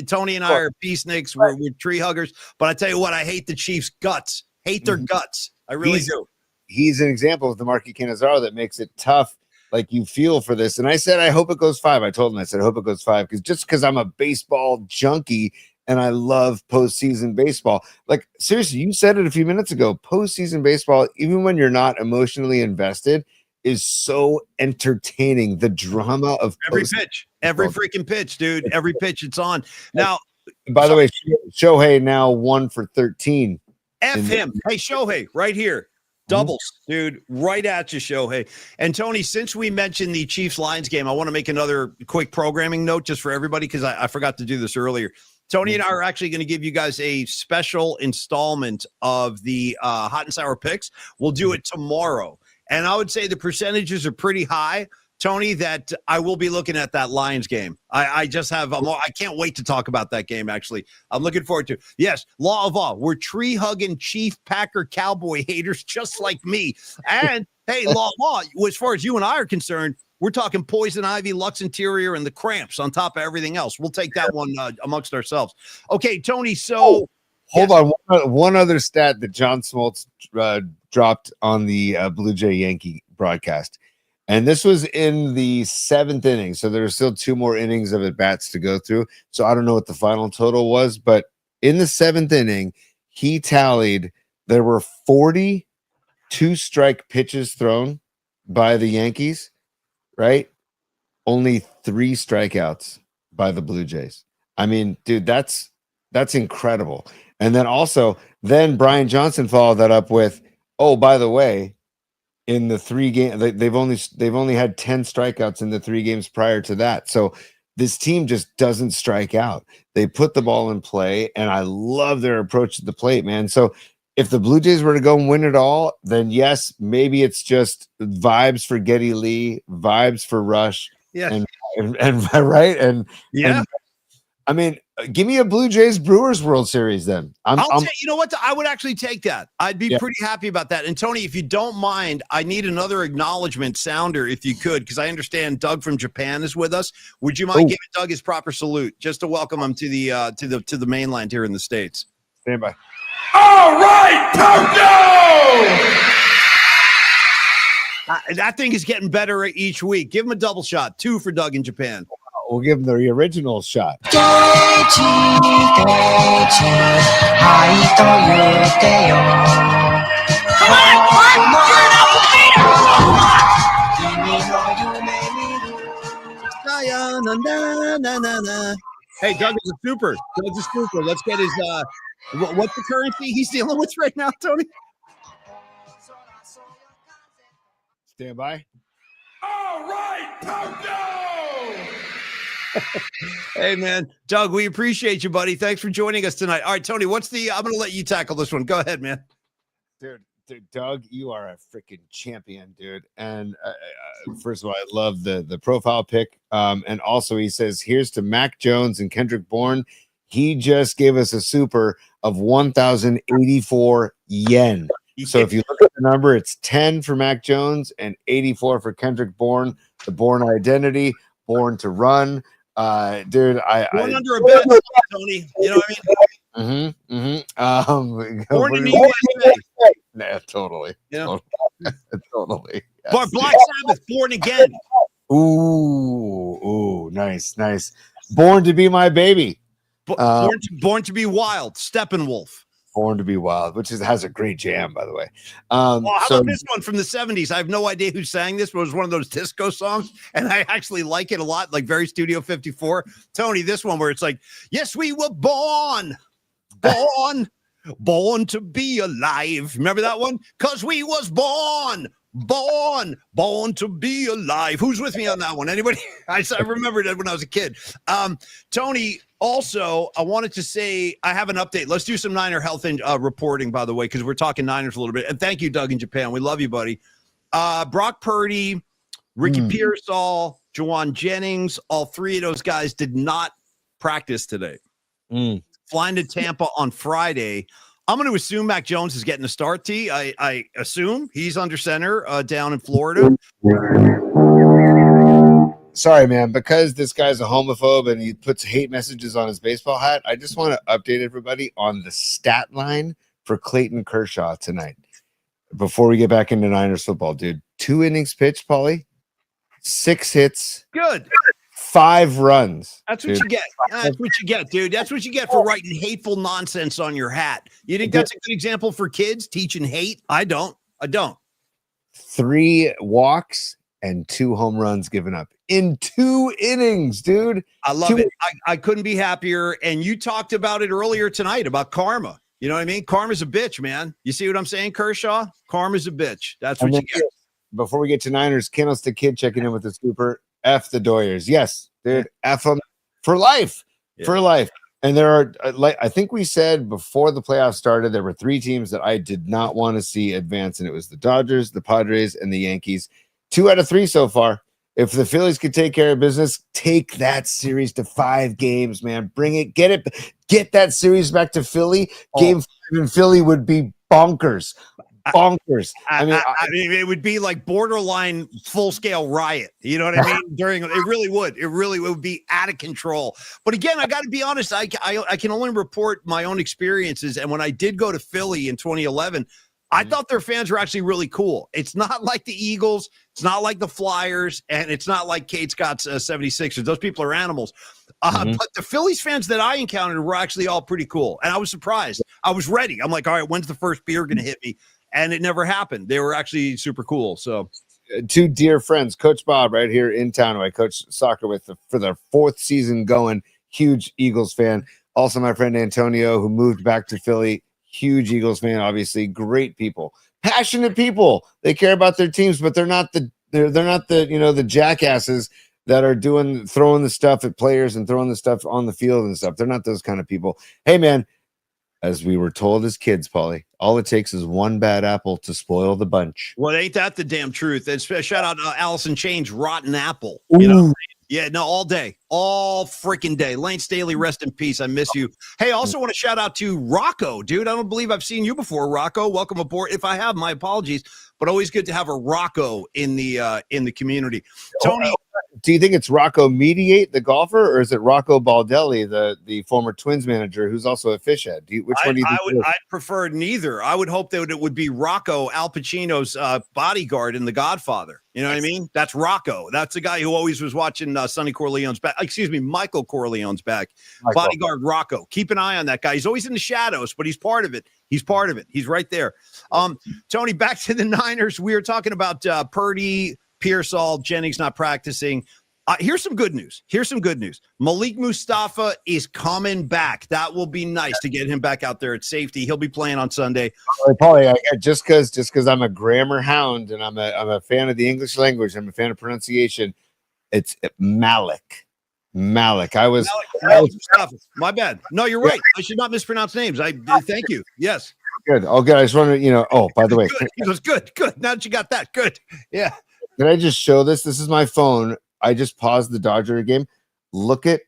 Tony and I are peaceniks. We're tree huggers. But I tell you what, I hate the Chiefs' guts. Hate their guts. I really do. He's an example of the Marky Cannizzaro that makes it tough. Like, you feel for this. And I said, I hope it goes 5. I told him, I said, I hope it goes 5. Because I'm a baseball junkie and I love postseason baseball. Like, seriously, you said it a few minutes ago. Postseason baseball, even when you're not emotionally invested, is so entertaining. The drama of every pitch, every freaking pitch, dude. Every pitch it's on. Now, by the way, Shohei now 1 for 13. F him. Hey, Shohei, right here. Doubles, dude. Right at you, Shohei. And Tony, since we mentioned the Chiefs-Lions game, I want to make another quick programming note just for everybody because I forgot to do this earlier. Tony and I are actually going to give you guys a special installment of the Hot and Sour Picks. We'll do it tomorrow. And I would say the percentages are pretty high, Tony, that I will be looking at that Lions game. I can't wait to talk about that game, actually. I'm looking forward to it. Yes, law of all. We're tree-hugging Chief, Packer, Cowboy haters just like me. And, hey, law of all, as far as you and I are concerned, we're talking Poison Ivy, Lux Interior, and the Cramps on top of everything else. We'll take that one amongst ourselves. Okay, Tony, so... Hold on. One other stat that John Smoltz dropped on the Blue Jay Yankee broadcast. And this was in the 7th inning. So there are still 2 more innings of at-bats to go through. So I don't know what the final total was. But in the 7th inning, he tallied there were 40 2-strike pitches thrown by the Yankees, right? Only 3 strikeouts by the Blue Jays. I mean, dude, that's incredible. And then also, Brian Johnson followed that up with, oh, by the way, in the 3 games, they've only had 10 strikeouts in the 3 games prior to that. So this team just doesn't strike out. They put the ball in play, and I love their approach to the plate, man. So if the Blue Jays were to go and win it all, then yes, maybe it's just vibes for Geddy Lee, vibes for Rush, and right, and yeah. And, I mean, give me a Blue Jays Brewers World Series then. You know what? I would actually take that. I'd be pretty happy about that. And Tony, if you don't mind, I need another acknowledgement sounder if you could, because I understand Doug from Japan is with us. Would you mind giving Doug his proper salute just to welcome him to the mainland here in the States? Stand by. All right, Toto! That thing is getting better each week. Give him a double shot. 2 for Doug in Japan. We'll give him the original shot. Hey, Doug is a super. Doug's a super. Let's get his what's the currency he's dealing with right now, Tony? Stand by. All right, Toto! Hey, man. Doug, we appreciate you, buddy. Thanks for joining us tonight. All right, Tony, I'm going to let you tackle this one. Go ahead, man. Dude, Doug, you are a freaking champion, dude. And first of all, I love the profile pic. And also he says, here's to Mac Jones and Kendrick Bourne. He just gave us a super of 1,084 yen. So if you look at the number, it's 10 for Mac Jones and 84 for Kendrick Bourne. The Bourne identity, born to run. Dude, born under a bed, Tony. You know what I mean? Born in the USA. Nah, totally. You know? Totally. Yes. Black Sabbath, born again. Ooh, nice. Born to be my baby. Born to be wild. Steppenwolf. Born to be Wild, which has a great jam, by the way. How about this one from the 70s? I have no idea who sang this, but it was one of those disco songs, and I actually like it a lot, like very Studio 54. Tony, this one where it's like, yes, we were born to be alive. Remember that one? Because we was born Born to be alive. Who's with me on that one? Anybody? I remember that when I was a kid. Tony, also, I wanted to say I have an update. Let's do some Niner health and reporting, by the way, because we're talking Niners a little bit. And thank you, Doug in Japan. We love you, buddy. Brock Purdy, Ricky Pearsall, Jawan Jennings, all three of those guys did not practice today. Flying to Tampa on Friday. I'm going to assume Mac Jones is getting a start, T. I assume he's under center down in Florida. Sorry, man, because this guy's a homophobe and he puts hate messages on his baseball hat, I just want to update everybody on the stat line for Clayton Kershaw tonight before we get back into Niners football, dude. 2 innings pitched, Paulie. 6 hits. Good. 5 runs. That's what you get. That's what you get, dude. That's what you get for writing hateful nonsense on your hat. You think that's a good example for kids teaching hate? I don't. 3 walks and 2 home runs given up in 2 innings, dude. I love it. I couldn't be happier. And you talked about it earlier tonight about karma. You know what I mean? Karma's a bitch, man. You see what I'm saying, Kershaw? Karma's a bitch. That's what you get. Before we get to Niners, Candlestick Kid checking in with the super. F the Doyers. Yes, dude. F them for life. Yeah. For life. And there are, like I think we said before the playoffs started, there were 3 teams that I did not want to see advance, and it was the Dodgers, the Padres, and the Yankees. 2 out of 3 so far. If the Phillies could take care of business, take that series to 5 games, man. Bring it, get that series back to Philly. Game 5 in Philly would be bonkers. Bonkers. I mean, it would be like borderline full-scale riot. You know what I mean? It really would be out of control. But again, I got to be honest. I can only report my own experiences. And when I did go to Philly in 2011, I thought their fans were actually really cool. It's not like the Eagles. It's not like the Flyers. And it's not like Kate Scott's 76ers. Those people are animals. But the Phillies fans that I encountered were actually all pretty cool. And I was surprised. I was ready. I'm like, all right, when's the first beer going to hit me? And it never happened. They were actually super cool. So 2 dear friends, Coach Bob right here in town, who I coach soccer with for their 4th season going, huge Eagles fan. Also my friend Antonio, who moved back to Philly, huge Eagles fan, obviously. Great people, passionate people. They care about their teams, but they're not the the jackasses that are throwing the stuff at players and throwing the stuff on the field and stuff. They're not those kind of people. Hey man, as we were told as kids, Paulie, all it takes is one bad apple to spoil the bunch. Well, ain't that the damn truth? And shout out to Allison Chain's Rotten Apple. You know, yeah, no, all day, all freaking day. Lane Staley, rest in peace. I miss you. Hey, I also want to shout out to Rocco, dude. I don't believe I've seen you before, Rocco. Welcome aboard. If I have, my apologies. But always good to have a Rocco in the community. Tony, do you think it's Rocco Mediate, the golfer, or is it Rocco Baldelli, the former Twins manager, who's also a fish head? Which one do you think? I'd prefer neither. I would hope that it would be Rocco, Al Pacino's bodyguard in The Godfather. You know what I mean? That's Rocco. That's the guy who always was watching Sonny Corleone's back. Excuse me, Michael Corleone's back. Bodyguard Rocco. Keep an eye on that guy. He's always in the shadows, but he's part of it. He's part of it. He's right there. Tony, back to the Niners. We were talking about Purdy, Pearsall, Jennings not practicing. Here's some good news. Malik Mustafa is coming back. That will be nice to get him back out there at safety. He'll be playing on Sunday. Paulie, just because I'm a grammar hound and I'm a fan of the English language, I'm a fan of pronunciation. It's Malik. Malik, my bad. No, you're right. I should not mispronounce names. Thank you. Yes. Good. Oh, good. I just wanted to, oh, by the way. Good. He goes, good. Now that you got that, good. Yeah. Can I just show this? This is my phone. I just paused the Dodger game. Look at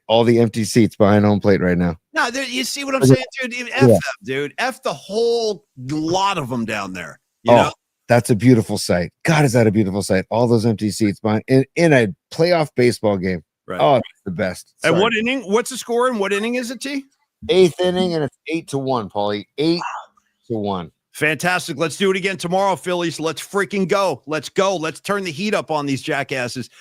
all the empty seats behind home plate right now. No, you see what I'm saying, dude? F them, dude. F the whole lot of them down there. You know? That's a beautiful sight. God, is that a beautiful sight? All those empty seats behind in a playoff baseball game. Right. Oh, that's the best. Sorry. And what inning? What's the score and what inning is it, T? 8th inning, and it's 8-1, Paulie. 8-1. Fantastic. Let's do it again tomorrow, Phillies. Let's freaking go. Let's go. Let's turn the heat up on these jackasses.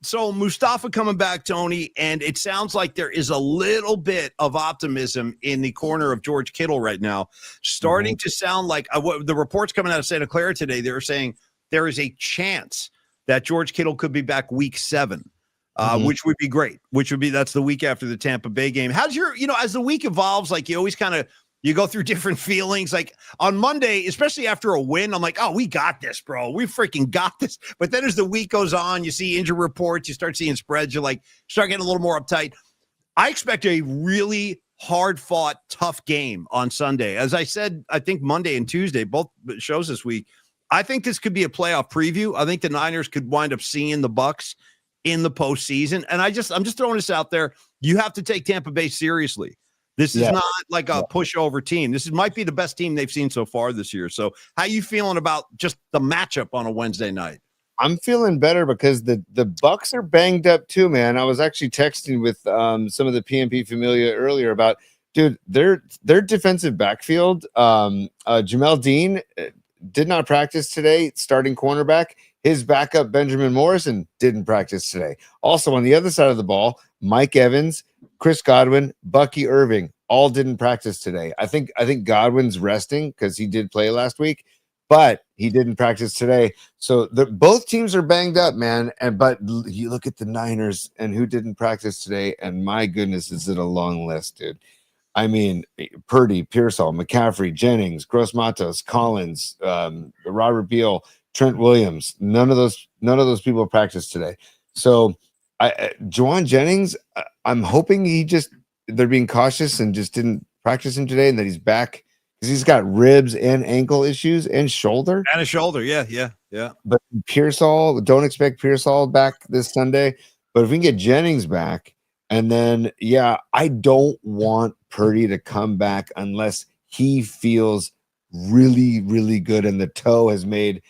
So Mustafa coming back, Tony, and it sounds like there is a little bit of optimism in the corner of George Kittle right now. Starting to sound like the reports coming out of Santa Clara today, they were saying there is a chance that George Kittle could be back week 7. Which would be great. That's the week after the Tampa Bay game. How's your, as the week evolves, like you always kind of You go through different feelings. Like on Monday, especially after a win, I'm like, oh, we got this, bro. We freaking got this. But then as the week goes on, you see injury reports, you start seeing spreads, you're like, start getting a little more uptight. I expect a really hard-fought, tough game on Sunday. As I said, I think Monday and Tuesday, both shows this week, I think this could be a playoff preview. I think the Niners could wind up seeing the Bucs in the postseason. And I'm just throwing this out there. You have to take Tampa Bay seriously. This is not like a pushover team. This might be the best team they've seen so far this year. So how you feeling about just the matchup on a Wednesday night? I'm feeling better because the Bucs are banged up too, man. I was actually texting with some of the PNP Familia earlier about, dude, their defensive backfield. Jamel Dean did not practice today, starting cornerback. His backup, Benjamin Morrison, didn't practice today. Also, on the other side of the ball, Mike Evans, Chris Godwin, Bucky Irving, all didn't practice today. I think Godwin's resting because he did play last week, but he didn't practice today. So both teams are banged up, man. But you look at the Niners and who didn't practice today, and my goodness, is it a long list, dude. I mean, Purdy, Pearsall, McCaffrey, Jennings, Gross Matos, Collins, Robert Beal, Trent Williams. None of those people practiced today. So Juwan Jennings, I'm hoping they're being cautious and just didn't practice him today, and that he's back because he's got ribs and ankle issues and shoulder. And a shoulder, yeah. But Pearsall, don't expect Pearsall back this Sunday. But if we can get Jennings back, and then, I don't want Purdy to come back unless he feels really, really good and the toe has made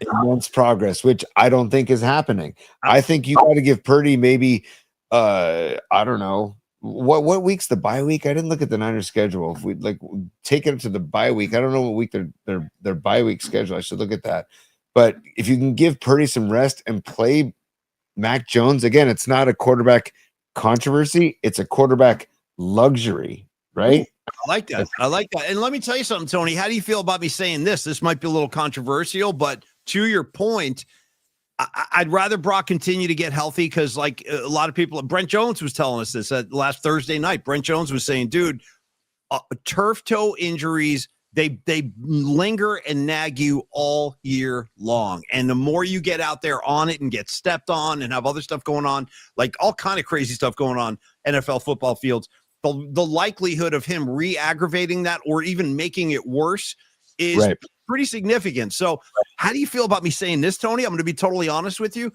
immense progress, which I don't think is happening. I think you got to give Purdy maybe, I don't know, what week's the bye week? I didn't look at the Niners schedule. If we take it to the bye week, I don't know what week their bye week schedule. I should look at that. But if you can give Purdy some rest and play Mac Jones again, it's not a quarterback controversy, it's a quarterback luxury, right? I like that. And let me tell you something, Tony. How do you feel about me saying this? This might be a little controversial, but to your point, I'd rather Brock continue to get healthy because, like a lot of people, Brent Jones was telling us this last Thursday night. Brent Jones was saying, dude, turf toe injuries, they linger and nag you all year long. And the more you get out there on it and get stepped on and have other stuff going on, like all kind of crazy stuff going on NFL football fields, the likelihood of him re-aggravating that or even making it worse is pretty significant. So how do you feel about me saying this, Tony? I'm going to be totally honest with you.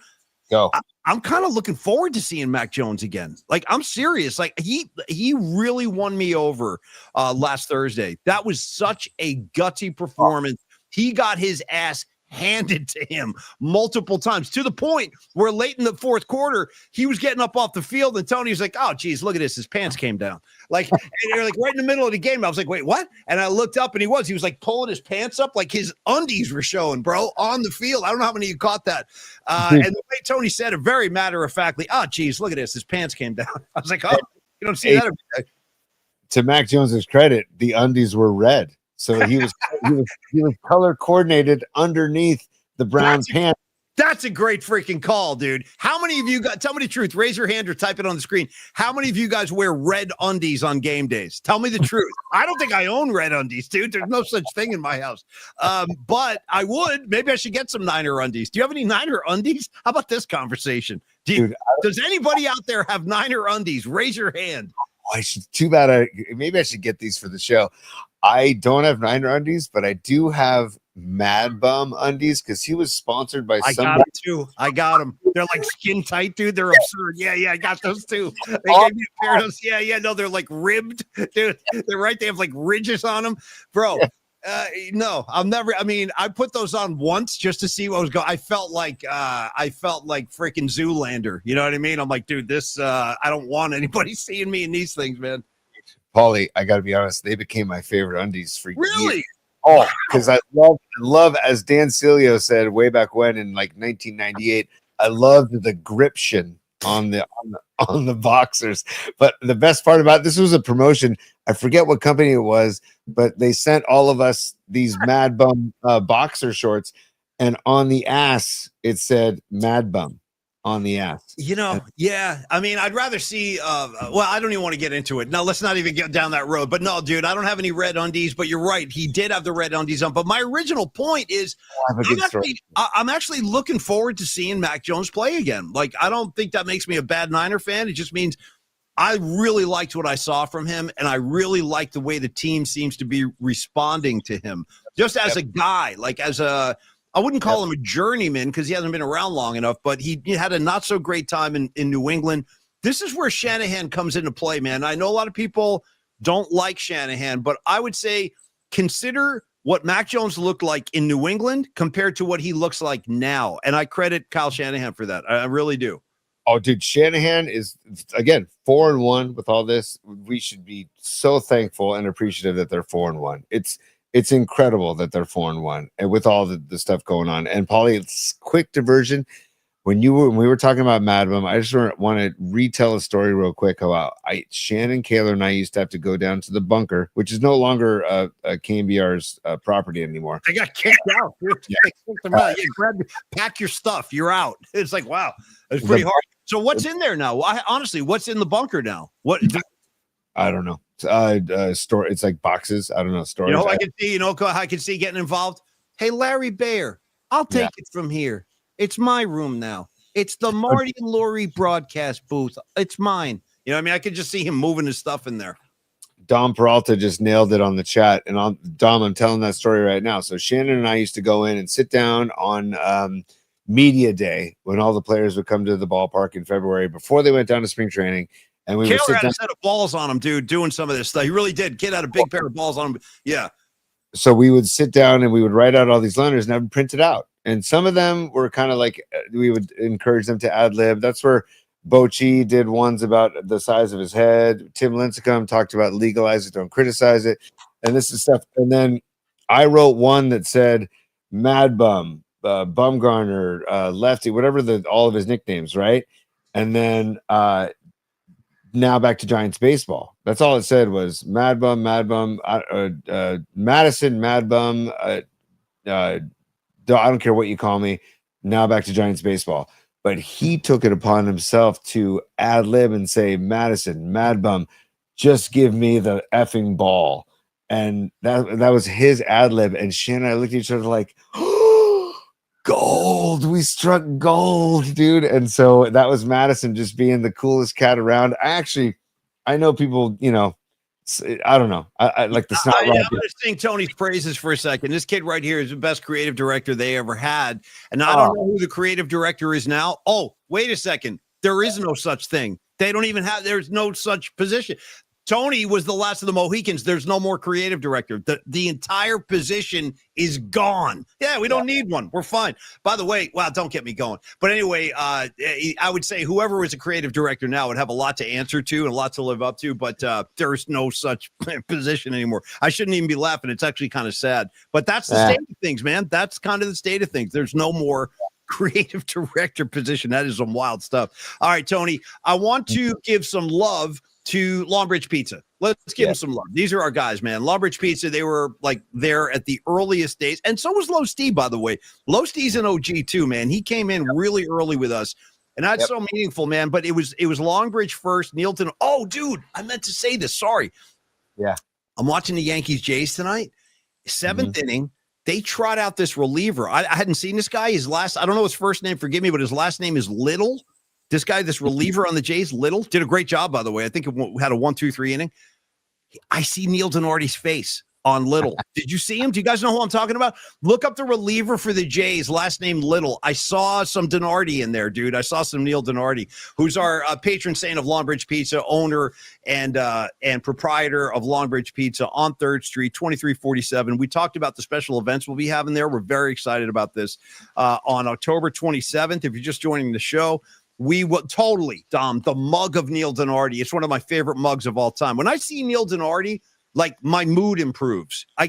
Go. I'm kind of looking forward to seeing Mac Jones again. Like, I'm serious. Like, he really won me over last Thursday. That was such a gutsy performance. He got his ass handed to him multiple times to the point where late in the fourth quarter, he was getting up off the field and Tony was like, oh, geez, look at this. His pants came down. Like, and they're like right in the middle of the game. I was like, wait, what? And I looked up and he was like pulling his pants up. Like his undies were showing, bro, on the field. I don't know how many of you caught that. And the way Tony said it very matter-of-factly, oh, geez, look at this. His pants came down. I was like, oh, you don't see that every day. To Mac Jones's credit, the undies were red. So he was color coordinated underneath the brown pants. That's a great freaking call, dude. How many of you got, tell me the truth, raise your hand or type it on the screen. How many of you guys wear red undies on game days? Tell me the truth. I don't think I own red undies, dude. There's no such thing in my house. But I would. Maybe I should get some Niner undies. Do you have any Niner undies? How about this conversation? Does anybody out there have Niner undies? Raise your hand. I should. Too bad. Maybe I should get these for the show. I don't have Niner undies, but I do have Mad Bum undies because he was sponsored by somebody. I got them too. I got them. They're like skin tight, dude. They're absurd. Yeah, I got those too. They gave me a pair of those. Yeah. No, they're like ribbed, dude. They're right. They have like ridges on them, bro. No, I'll never. I mean, I put those on once just to see what was going. I felt like freaking Zoolander. You know what I mean? I'm like, dude, this. I don't want anybody seeing me in these things, man. Paulie, I got to be honest, they became my favorite undies for really? years. Oh, because I love, as Dan Cilio said way back when in like 1998, I loved the gription on the boxers. But the best part about this was a promotion. I forget what company it was, but they sent all of us these Mad Bum boxer shorts, and on the ass it said Mad Bum. on the ass. Yeah. I mean, I'd rather see. Well, I don't even want to get into it. No, let's not even get down that road. But no, dude, I don't have any red undies. But you're right, he did have the red undies on. But my original point is, I'm actually looking forward to seeing Mac Jones play again. Like, I don't think that makes me a bad Niner fan. It just means I really liked what I saw from him, and I really like the way the team seems to be responding to him. Just as a guy, like as a. I wouldn't call him a journeyman because he hasn't been around long enough, but he had a not so great time in New England. This is where Shanahan comes into play, man. I know a lot of people don't like Shanahan, but I would say consider what Mac Jones looked like in New England compared to what he looks like now. And I credit Kyle Shanahan for that. I really do. Oh, dude, Shanahan is, again, 4-1 with all this. We should be so thankful and appreciative that they're 4-1. It's incredible that they're 4-1 and with all the stuff going on. And Paulie, it's quick diversion. When we were talking about Mad Bum, I just want to retell a story real quick about Shannon, Kaler, and I used to have to go down to the bunker, which is no longer KMBR's property anymore. I got kicked out. Pack your stuff. You're out. It's like, wow, it's pretty hard. So what's in there now? Honestly, what's in the bunker now? What? I don't know. Store. It's like boxes. I don't know. Storage. I can see. I can see getting involved. Hey, Larry Bayer, I'll take it from here. It's my room now. It's the Marty and Lori broadcast booth. It's mine. I could just see him moving his stuff in there. Dom Peralta just nailed it on the chat, and I'm telling that story right now. So Shannon and I used to go in and sit down on media day when all the players would come to the ballpark in February before they went down to spring training. And we Kaler had a set of balls on him, dude, doing some of this stuff. He really did. Kid had a big pair of balls on him. Yeah. So we would sit down and we would write out all these letters and have them printed out. And some of them were kind of like, we would encourage them to ad lib. That's where Bochy did ones about the size of his head. Tim Lincecum talked about legalize it, don't criticize it. And this is stuff. And then I wrote one that said Mad Bum, Bumgarner, Lefty, whatever all of his nicknames, right? And then now back to Giants baseball. That's all it said was Mad Bum, Madison, Mad Bum. I don't care what you call me. Now back to Giants baseball. But he took it upon himself to ad lib and say, Madison, Mad Bum, just give me the effing ball. And that was his ad lib. And Shannon and I looked at each other like, gold. We struck gold, dude. And so that was Madison just being the coolest cat around. I know people, I don't know. I like the snot. I'm going to sing Tony's praises for a second. This kid right here is the best creative director they ever had. And I don't know who the creative director is now. Oh, wait a second. There is no such thing. There's no such position. Tony was the last of the Mohicans. There's no more creative director. The entire position is gone. Yeah, we don't need one. We're fine. By the way, wow, don't get me going. But anyway, I would say whoever was a creative director now would have a lot to answer to and a lot to live up to, but there's no such position anymore. I shouldn't even be laughing. It's actually kind of sad. But that's the state of things, man. That's kind of the state of things. There's no more creative director position. That is some wild stuff. All right, Tony, I want to give some love to Longbridge Pizza. Let's give them some love. These are our guys, man. Longbridge Pizza, they were like there at the earliest days. And so was Low Steve, by the way. Low Steve's an OG too, man. He came in really early with us. And that's so meaningful, man. But it was Longbridge first, Neilton. Oh, dude, I meant to say this. Sorry. Yeah. I'm watching the Yankees Jays tonight. 7th inning. They trot out this reliever. I hadn't seen this guy. I don't know his first name. Forgive me, but his last name is Little. This guy, this reliever on the Jays, Little, did a great job, by the way. I think it had a 1-2-3 inning. I see Neil Denardi's face on Little. Did you see him? Do you guys know who I'm talking about? Look up the reliever for the Jays, last name Little. I saw some Denardi in there, dude. I saw some Neil Denardi, who's our patron saint of Longbridge Pizza, owner and proprietor of Longbridge Pizza on 3rd Street, 2347. We talked about the special events we'll be having there. We're very excited about this on October 27th. If you're just joining the show, we will totally, Dom, the mug of Neil Denardi. It's one of my favorite mugs of all time. When I see Neil Denardi, like my mood improves. I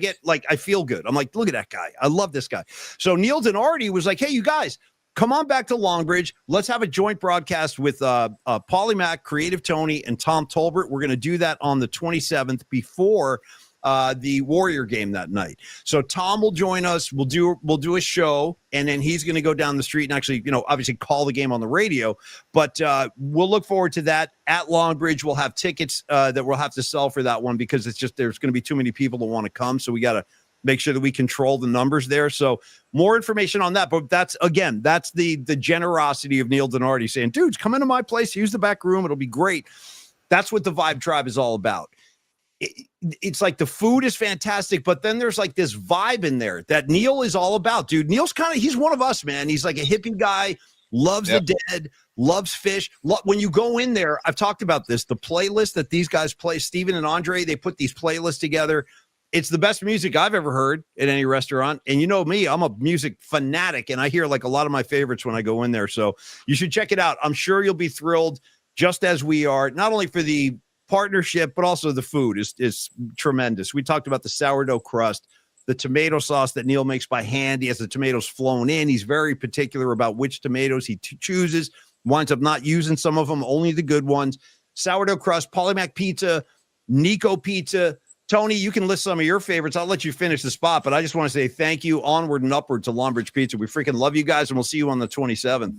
feel good. I'm like, look at that guy. I love this guy. So Neil Denardi was like, hey, you guys, come on back to Longbridge. Let's have a joint broadcast with Paulie Mack, Creative Tony, and Tom Tolbert. We're going to do that on the 27th before the Warrior game that night. So Tom will join us. We'll do a show, and then he's going to go down the street and actually, obviously call the game on the radio. But we'll look forward to that at Longbridge. We'll have tickets that we'll have to sell for that one because it's just there's going to be too many people that want to come. So we got to make sure that we control the numbers there. So more information on that. But that's the generosity of Neil Dinardi saying, dudes, come into my place, use the back room. It'll be great. That's what the Vibe Tribe is all about. It's like the food is fantastic, but then there's like this vibe in there that Neil is all about, dude. Neil's he's one of us, man. He's like a hippie guy, loves the dead, loves fish. When you go in there, I've talked about this, the playlist that these guys play, Steven and Andre, they put these playlists together. It's the best music I've ever heard at any restaurant. And you know me, I'm a music fanatic, and I hear like a lot of my favorites when I go in there. So you should check it out. I'm sure you'll be thrilled, just as we are, not only for the partnership, but also the food is tremendous. We talked about the sourdough crust, the tomato sauce that Neil makes by hand. He has the tomatoes flown in. He's very particular about which tomatoes he chooses, winds up not using some of them, only the good ones. Sourdough crust, Polymac pizza, Nico pizza. Tony, you can list some of your favorites. I'll let you finish the spot, but I just want to say thank you, onward and upward to Longbridge Pizza. We freaking love you guys, and we'll see you on the 27th.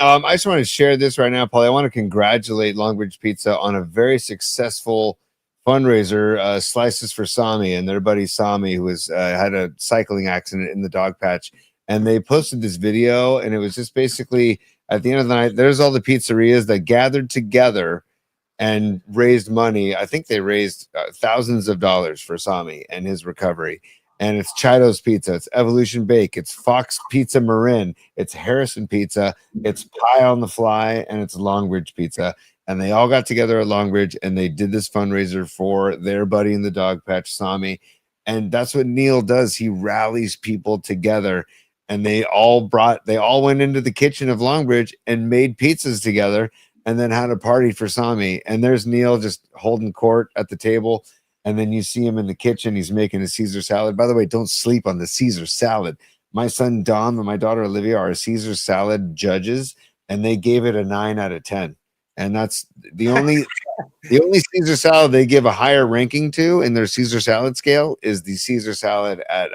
I just want to share this right now, Paulie. I want to congratulate Longbridge Pizza on a very successful fundraiser, Slices for Sami, and their buddy Sami, who was had a cycling accident in the dog patch. And they posted this video, and it was just basically at the end of the night, there's all the pizzerias that gathered together and raised money. I think they raised thousands of dollars for Sami and his recovery. And it's Chido's Pizza, it's Evolution Bake, it's Fox Pizza Marin, it's Harrison Pizza, it's Pie on the Fly, and it's Longbridge Pizza. And they all got together at Longbridge, and they did this fundraiser for their buddy in the dog patch, Sami. And that's what Neil does. He rallies people together, and they all went into the kitchen of Longbridge and made pizzas together, and then had a party for Sami. And there's Neil just holding court at the table. And then you see him in the kitchen. He's making a Caesar salad. By the way, don't sleep on the Caesar salad. My son, Dom, and my daughter, Olivia, are Caesar salad judges, and they gave it a 9 out of 10. And that's the only Caesar salad they give a higher ranking to in their Caesar salad scale is the Caesar salad at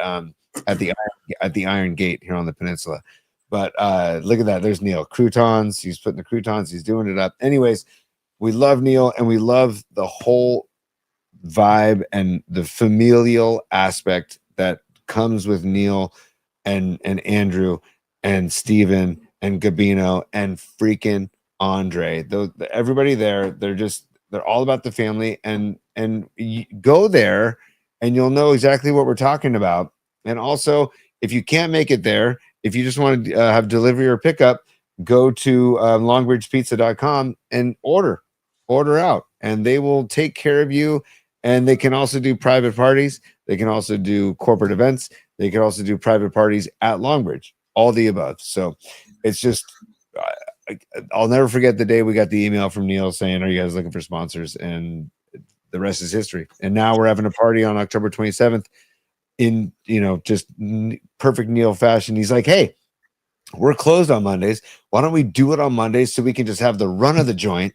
the Iron Gate here on the peninsula. But look at that. There's Neil. Croutons. He's putting the croutons. He's doing it up. Anyways, we love Neil, and we love the whole vibe and the familial aspect that comes with Neil and Andrew and Steven and Gabino and freaking Andre. Everybody there, they're all about the family, and you go there and you'll know exactly what we're talking about. And also, if you can't make it there, if you just want to have delivery or pickup, go to longbridgepizza.com and order out, and they will take care of you. And they can also do private parties. They can also do corporate events. They can also do private parties at Longbridge, all the above. So it's just, I'll never forget the day we got the email from Neil saying, are you guys looking for sponsors? And the rest is history. And now we're having a party on October 27th in, just perfect Neil fashion. He's like, hey, we're closed on Mondays. Why don't we do it on Mondays so we can just have the run of the joint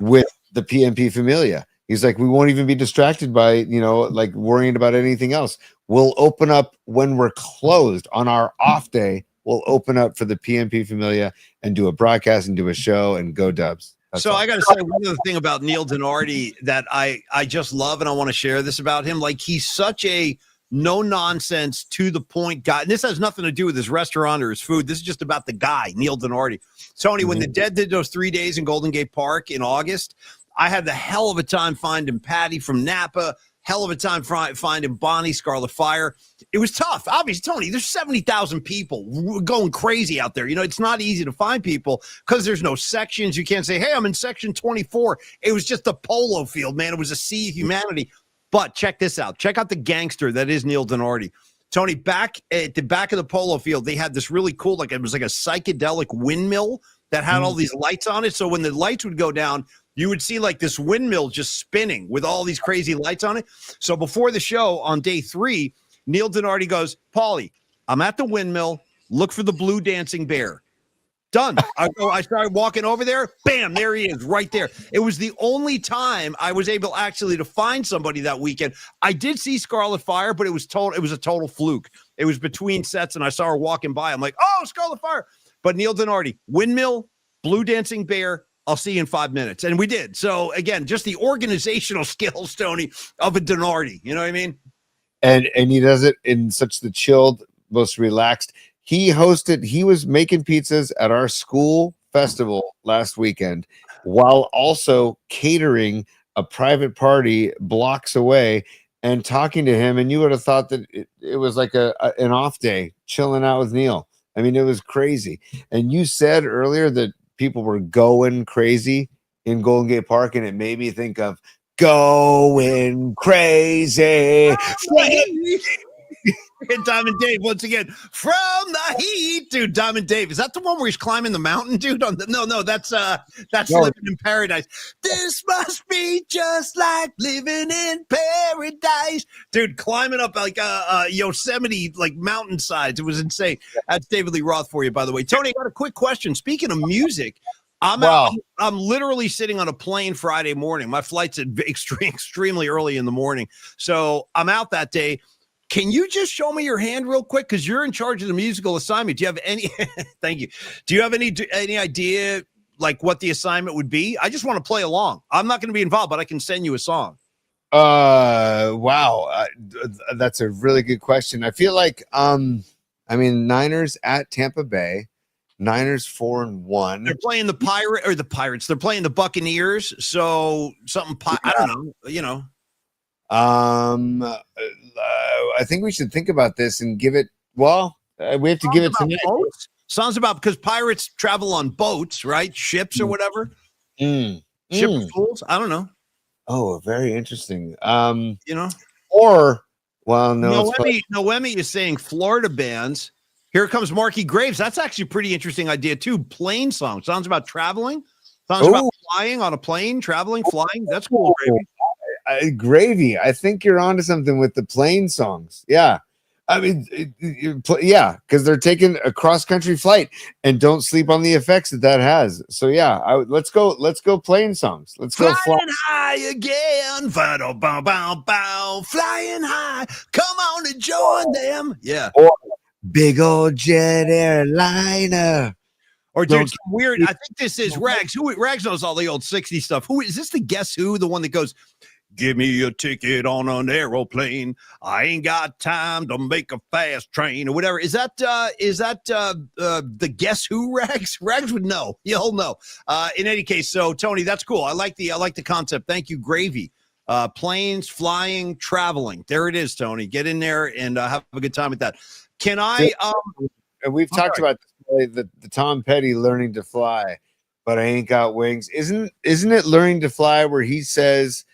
with the PMP Familia? He's like, we won't even be distracted by, like worrying about anything else. We'll open up when we're closed on our off day. We'll open up for the PMP Familia and do a broadcast and do a show and go Dubs. That's all. I got to say one other thing about Neil Dinardi that I just love, and I want to share this about him. Like, he's such a no nonsense, to the point guy. And this has nothing to do with his restaurant or his food. This is just about the guy, Neil Dinardi. Tony, when the Dead did those 3 days in Golden Gate Park in August, I had the hell of a time finding Patty from Napa, hell of a time finding Bonnie, Scarlet Fire. It was tough. Obviously, Tony, there's 70,000 people going crazy out there. It's not easy to find people because there's no sections. You can't say, hey, I'm in section 24. It was just a polo field, man. It was a sea of humanity. But check this out. Check out the gangster that is Neil Dinardi. Tony, back at the back of the polo field, they had this really cool, it was like a psychedelic windmill that had all these lights on it. So when the lights would go down, you would see like this windmill just spinning with all these crazy lights on it. So before the show on day 3, Neil Dinardi goes, Paulie, I'm at the windmill. Look for the blue dancing bear. Done. I started walking over there. Bam, there he is, right there. It was the only time I was able actually to find somebody that weekend. I did see Scarlet Fire, but it was a total fluke. It was between sets, and I saw her walking by. I'm like, oh, Scarlet Fire. But Neil Dinardi, Windmill, Blue Dancing Bear, I'll see you in 5 minutes. And we did. So again, just the organizational skills, Tony, of a Dinardi. You know what I mean? And he does it in such the chilled, most relaxed. He was making pizzas at our school festival last weekend while also catering a private party blocks away and talking to him. And you would have thought that it was like an off day, chilling out with Neil. I mean, it was crazy. And you said earlier that people were going crazy in Golden Gate Park, and it made me think of going crazy. And Diamond Dave once again from the heat, dude. Diamond Dave, is that the one where he's climbing the mountain, dude? No, that's Living in Paradise. This must be just like living in paradise, dude. Climbing up like Yosemite like mountainsides. It was insane. That's David Lee Roth for you, by the way. Tony, I got a quick question. Speaking of music, I'm literally sitting on a plane Friday morning. My flight's at extremely early in the morning, so I'm out that day. Can you just show me your hand real quick? Because you're in charge of the musical assignment. Do you have any? Thank you. Do you have any idea like what the assignment would be? I just want to play along. I'm not going to be involved, but I can send you a song. Wow. That's a really good question. I feel like, Niners at Tampa Bay. Niners 4-1. They're playing the Pirates. They're playing the Buccaneers. So something. I don't know. You know. I think we should think about this and give it. Well, we have to give it tonight. Sounds about because pirates travel on boats, right? Ships or whatever. Ship of fools. I don't know. Oh, very interesting. Noemi is saying Florida bands. Here comes Marky Graves. That's actually a pretty interesting idea too. Plane song. Sounds about traveling. Sounds about flying on a plane, traveling, flying. That's cool, Gravy. Gravy. I think you're onto something with the plane songs. Yeah. I mean, because they're taking a cross-country flight and don't sleep on the effects that has. So yeah, let's go plane songs. Let's go flying high again. Bow, bow, bow, flying high. Come on and join them. Yeah. Or big old jet airliner. Or dude, weird. I think this is Rags. Rags knows all the old 60s stuff. Who is this? The Guess Who? The one that goes, give me a ticket on an aeroplane. I ain't got time to make a fast train or whatever. Is that the Guess Who, Rags? Rags would know. He'll know. In any case, so Tony, that's cool. I like the concept. Thank you, Gravy. Planes, flying, traveling. There it is, Tony. Get in there and have a good time with that. Can I? And we've talked about the Tom Petty learning to fly, but I ain't got wings. Isn't it learning to fly where he says?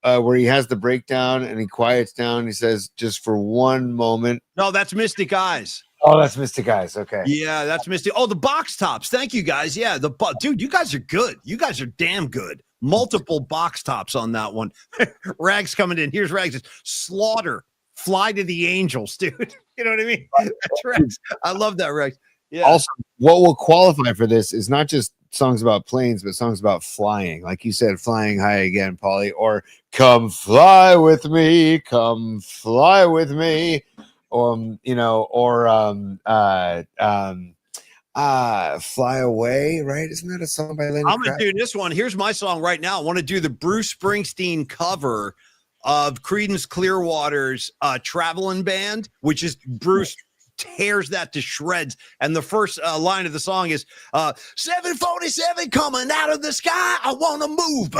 Where he has the breakdown and he quiets down. He says, just for one moment. No, that's Mystic Eyes. Oh, that's Mystic Eyes. Okay. Yeah, that's Mystic. Oh, the box tops. Thank you, guys. Yeah, dude, you guys are good. You guys are damn good. Multiple box tops on that one. Rags coming in. Here's Rags. Slaughter. Fly to the Angels, dude. You know what I mean? That's Rags. I love that, Rags. Yeah. Also, what will qualify for this is not just songs about planes, but songs about flying. Like you said, flying high again, Paulie, or come fly with me, fly away, right? Isn't that a song by Lenny I'm going to do this one. Here's my song right now. I want to do the Bruce Springsteen cover of Creedence Clearwater's Traveling Band, which is Bruce tears that to shreds. And the first line of the song is 747 coming out of the sky. I want to move.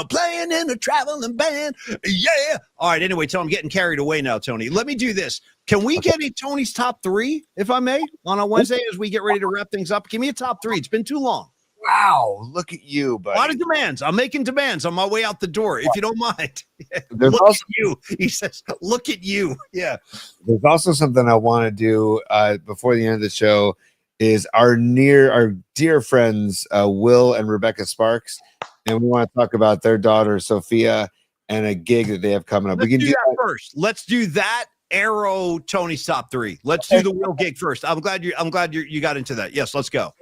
Playing in a traveling band. Yeah. All right. Anyway, I'm getting carried away now, Tony. Let me do this. Can we get a Tony's top three, if I may, on a Wednesday as we get ready to wrap things up? Give me a top three. It's been too long. Wow, look at you, buddy. A lot of demands. I'm making demands on my way out the door, if you don't mind. Look at you. He says, look at you. Yeah. There's also something I want to do before the end of the show is our dear friends, Will and Rebecca Sparks. And we want to talk about their daughter, Sophia, and a gig that they have coming up. Let's do that first. Let's do that. arrow Tony's top 3. Let's do the Will gig first. I'm glad you got into that. Yes, let's go.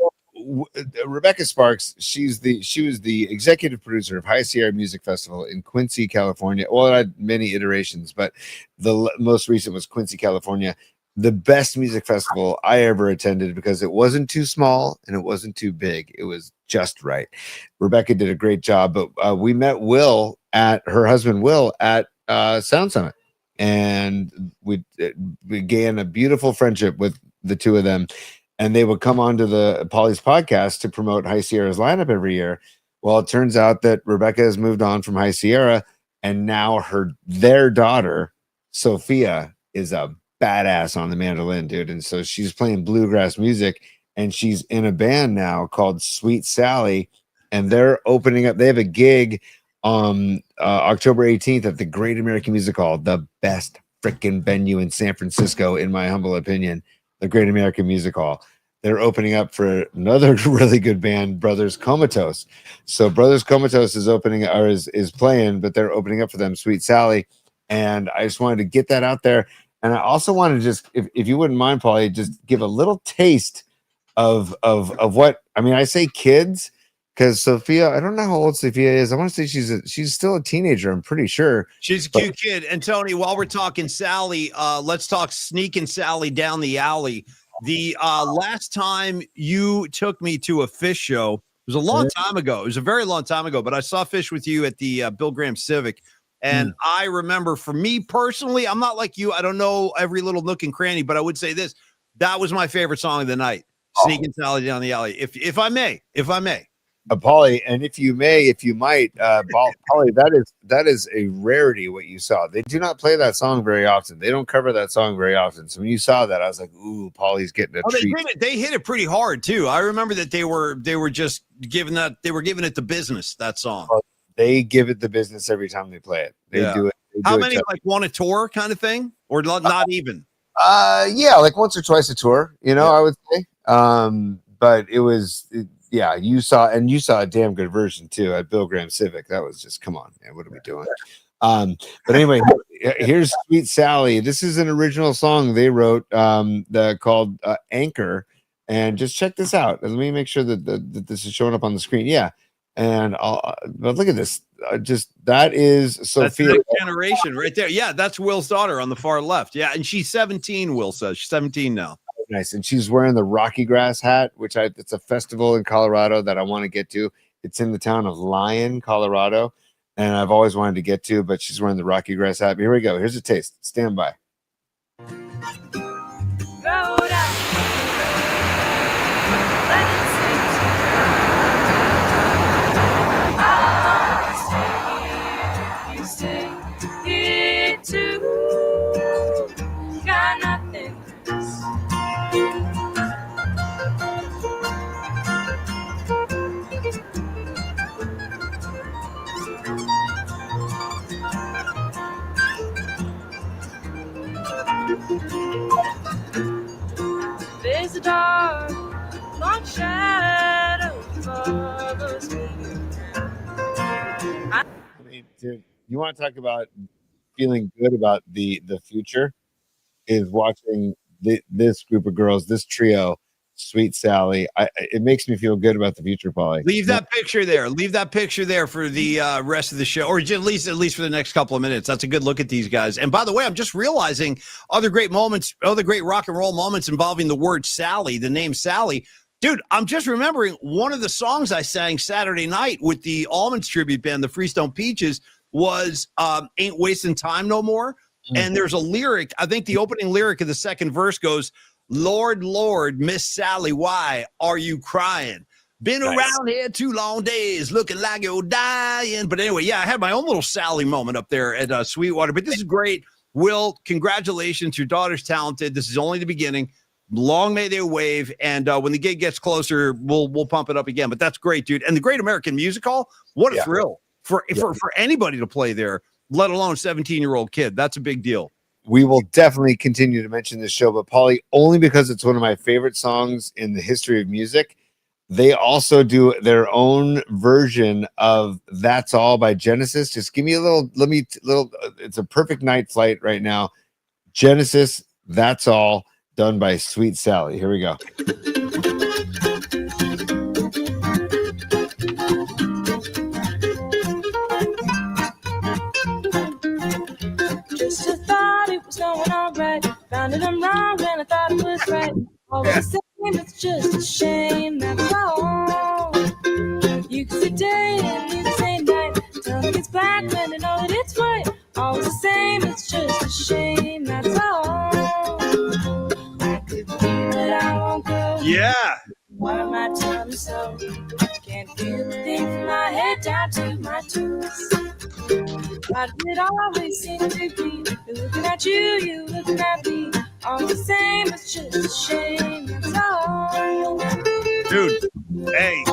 Rebecca Sparks, she was the executive producer of High Sierra Music Festival in Quincy, California. Well, it had many iterations, but the most recent was Quincy, California. The best music festival I ever attended because it wasn't too small and it wasn't too big. It was just right. Rebecca did a great job, but we met her husband Will at Sound Summit, and we began a beautiful friendship with the two of them. And they would come on to the Polly's podcast to promote High Sierra's lineup every year. Well, it turns out that Rebecca has moved on from High Sierra, and now their daughter, Sophia, is a badass on the mandolin, dude. And so she's playing bluegrass music, and she's in a band now called Sweet Sally, and they're opening up. They have a gig on October 18th at the Great American Music Hall, the best freaking venue in San Francisco, in my humble opinion. The Great American Music Hall. They're opening up for another really good band, Brothers Comatose. So Brothers Comatose is playing, but they're opening up for them, Sweet Sally. And I just wanted to get that out there. And I also wanted to just, if you wouldn't mind, Paulie, just give a little taste of what, I mean, I say kids, because Sophia, I don't know how old Sophia is. I want to say she's still a teenager. I'm pretty sure she's a cute kid. And Tony, while we're talking Sally, let's talk sneaking Sally down the alley. The last time you took me to a Fish show, it was a long time ago. It was a very long time ago, but I saw Fish with you at the Bill Graham Civic. And I remember, for me personally, I'm not like you. I don't know every little nook and cranny, but I would say this: that was my favorite song of the night. Sneaking Sally down the alley. If I may. Paulie, and if you might, Paulie, that is a rarity what you saw. They do not play that song very often. They don't cover that song very often. So when you saw that, I was like, "Ooh, Paulie's getting a treat." They hit it pretty hard too. I remember that they were just giving it the business. That song. They give it the business every time they play it. They do it. How many want a tour kind of thing, or not even? Yeah, like once or twice a tour. I would say. But it was. Yeah, you saw a damn good version too at Bill Graham Civic. That was just, come on, man, what are we doing? But anyway, here's Sweet Sally. This is an original song they wrote called Anchor, and just check this out. Let me make sure that this is showing up on the screen. Yeah, and but look at this. That is Sophia. That's the next generation right there. Yeah, that's Will's daughter on the far left. Yeah, and she's 17. Will says she's 17 now. Nice. And she's wearing the Rocky Grass hat, it's a festival in Colorado that I want to get to. It's in the town of Lyon, Colorado, and I've always wanted to get to, but she's wearing the Rocky Grass hat. Here we go. Here's a taste. Stand by. There's a dark, long shadow follows me. I mean, dude, you want to talk about feeling good about the future? Is watching this group of girls, this trio, Sweet Sally. It makes me feel good about the future, Paulie. Leave that picture there. Leave that picture there for the rest of the show, or at least for the next couple of minutes. That's a good look at these guys. And by the way, I'm just realizing other great rock and roll moments involving the word Sally, the name Sally. Dude, I'm just remembering one of the songs I sang Saturday night with the Almonds tribute band, the Freestone Peaches, was Ain't Wasting Time No More. And there's a lyric, I think the opening lyric of the second verse goes, "Lord, Lord, Miss Sally, why are you crying? Been around here 2 long days, looking like you're dying." But anyway, yeah, I had my own little Sally moment up there at Sweetwater. But this is great. Will, congratulations. Your daughter's talented. This is only the beginning. Long may they wave. And when the gig gets closer, we'll pump it up again. But that's great, dude. And the Great American Music Hall, what a thrill for anybody to play there, let alone a 17-year-old kid. That's a big deal. We will definitely continue to mention this show, but Paulie, only because it's one of my favorite songs in the history of music. They also do their own version of That's All by Genesis. Just give me a little, it's a perfect night flight right now. Genesis, That's All, done by Sweet Sally. Here we go. Just thought it was going all right. Found it I'm wrong when I thought it was right. All the same, it's just a shame, that's all. You can sit day and be the same night. Tell me it's black when I know that it's white. All the same, it's just a shame, that's all. I could feel it, I won't go. Yeah. Why am I telling so? Can't feel the thing from my head down to my toes. Why did it always seem to be? You're looking at you looking at me. All the same, it's just a shame, that's all. Dude, hey.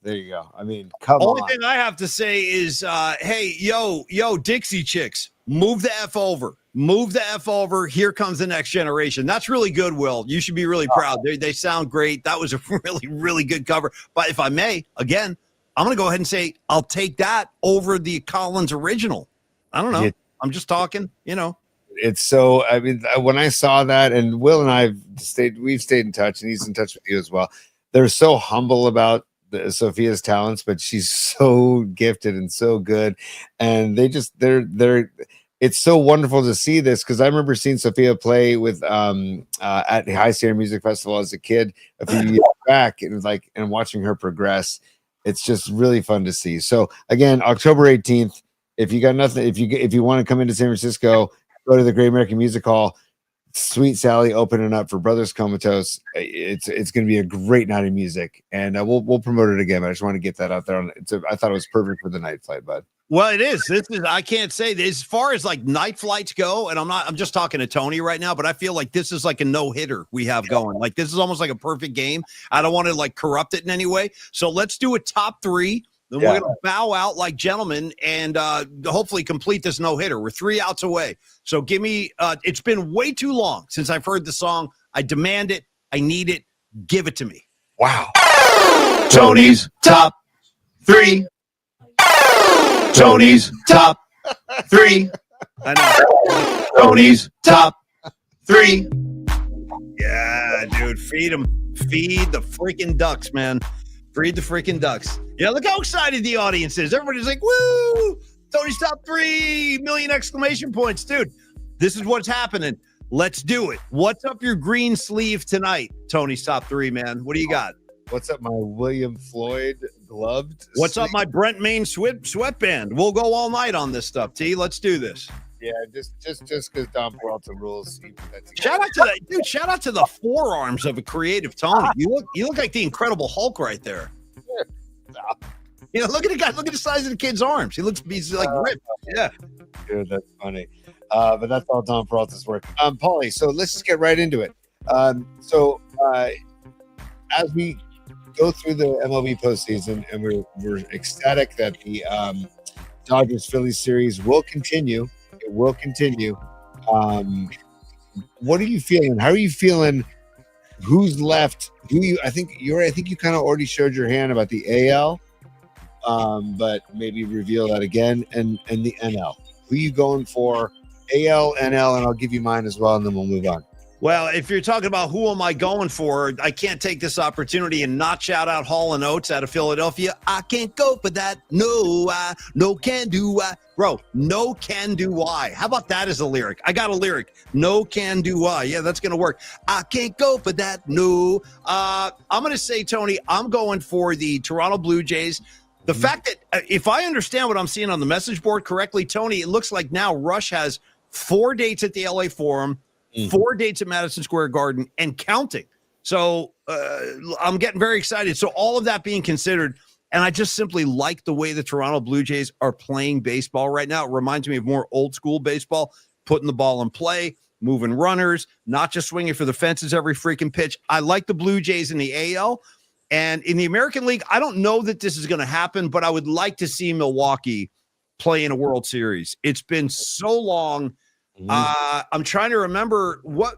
There you go. I mean, come Only on. thing I have to say is, hey, yo, Dixie chicks, move the F over. Move the F over. Here comes the next generation. That's really good, Will. You should be really proud. They sound great. That was a really, really good cover. But if I may, again, I'm going to go ahead and say I'll take that over the Collins original. I don't know. I'm just talking, It's so, I mean, when I saw that, and Will and we've stayed in touch, and he's in touch with you as well. They're so humble about Sophia's talents, but she's so gifted and so good. And they're it's so wonderful to see this, because I remember seeing Sophia play with at the High Sierra Music Festival as a kid a few years back. It was like, and watching her progress, it's just really fun to see. So again, October 18th, if you got nothing, if you want to come into San Francisco, go to the Great American Music Hall. Sweet Sally opening up for Brothers Comatose. It's going to be a great night of music, and we'll promote it again. I just want to get that out there. I thought it was perfect for the night flight, bud. Well, it is. This is. I can't say this, as far as like night flights go, and I'm just talking to Tony right now, but I feel like this is like a no hitter we have going. Like this is almost like a perfect game. I don't want to like corrupt it in any way. So let's do a top three. Then we're going to bow out like gentlemen and hopefully complete this no-hitter. We're 3 outs away. So give me it's been way too long since I've heard the song. I demand it. I need it. Give it to me. Wow. Tony's top 3. Tony's top 3. I know. Tony's top 3. Yeah, dude. Feed them. Feed the freaking ducks, man. Feed the freaking ducks. Yeah, look how excited the audience is. Everybody's like, woo! Tony's top 3 million exclamation points. Dude, this is what's happening. Let's do it. What's up your green sleeve tonight, Tony's top 3, man? What do you got? What's up, my William Floyd gloved? What's up, my Brent Main sweatband? We'll go all night on this stuff, T. Let's do this. Yeah, just because Don Peralta rules. Shout out to that dude. Shout out to the forearms of a creative Tony. You look like the Incredible Hulk right there. Look at the guy. Look at the size of the kid's arms. He's like ripped. Yeah, dude, that's funny. But that's all Don Peralta's work. Paulie, so let's just get right into it. As we go through the MLB postseason, and we're ecstatic that the Dodgers Phillies series will continue. It will continue. What are you feeling? How are you feeling? Who's left? I think you kind of already showed your hand about the AL, but maybe reveal that again. And the NL. Who are you going for? AL, NL, and I'll give you mine as well, and then we'll move on. Well, if you're talking about who am I going for, I can't take this opportunity and not shout out Hall & Oates out of Philadelphia. I can't go for that. No, no can do. Bro, no can do why. How about that as a lyric? I got a lyric. No can do why. Yeah, that's going to work. I can't go for that. No. I'm going to say, Tony, I'm going for the Toronto Blue Jays. The fact that if I understand what I'm seeing on the message board correctly, Tony, it looks like now Rush has 4 dates at the LA Forum, 4 dates at Madison Square Garden, and counting. So I'm getting very excited. So all of that being considered, and I just simply like the way the Toronto Blue Jays are playing baseball right now. It reminds me of more old school baseball, putting the ball in play, moving runners, not just swinging for the fences every freaking pitch. I like the Blue Jays in the AL. And in the American League, I don't know that this is going to happen, but I would like to see Milwaukee play in a World Series. It's been so long. I'm trying to remember what.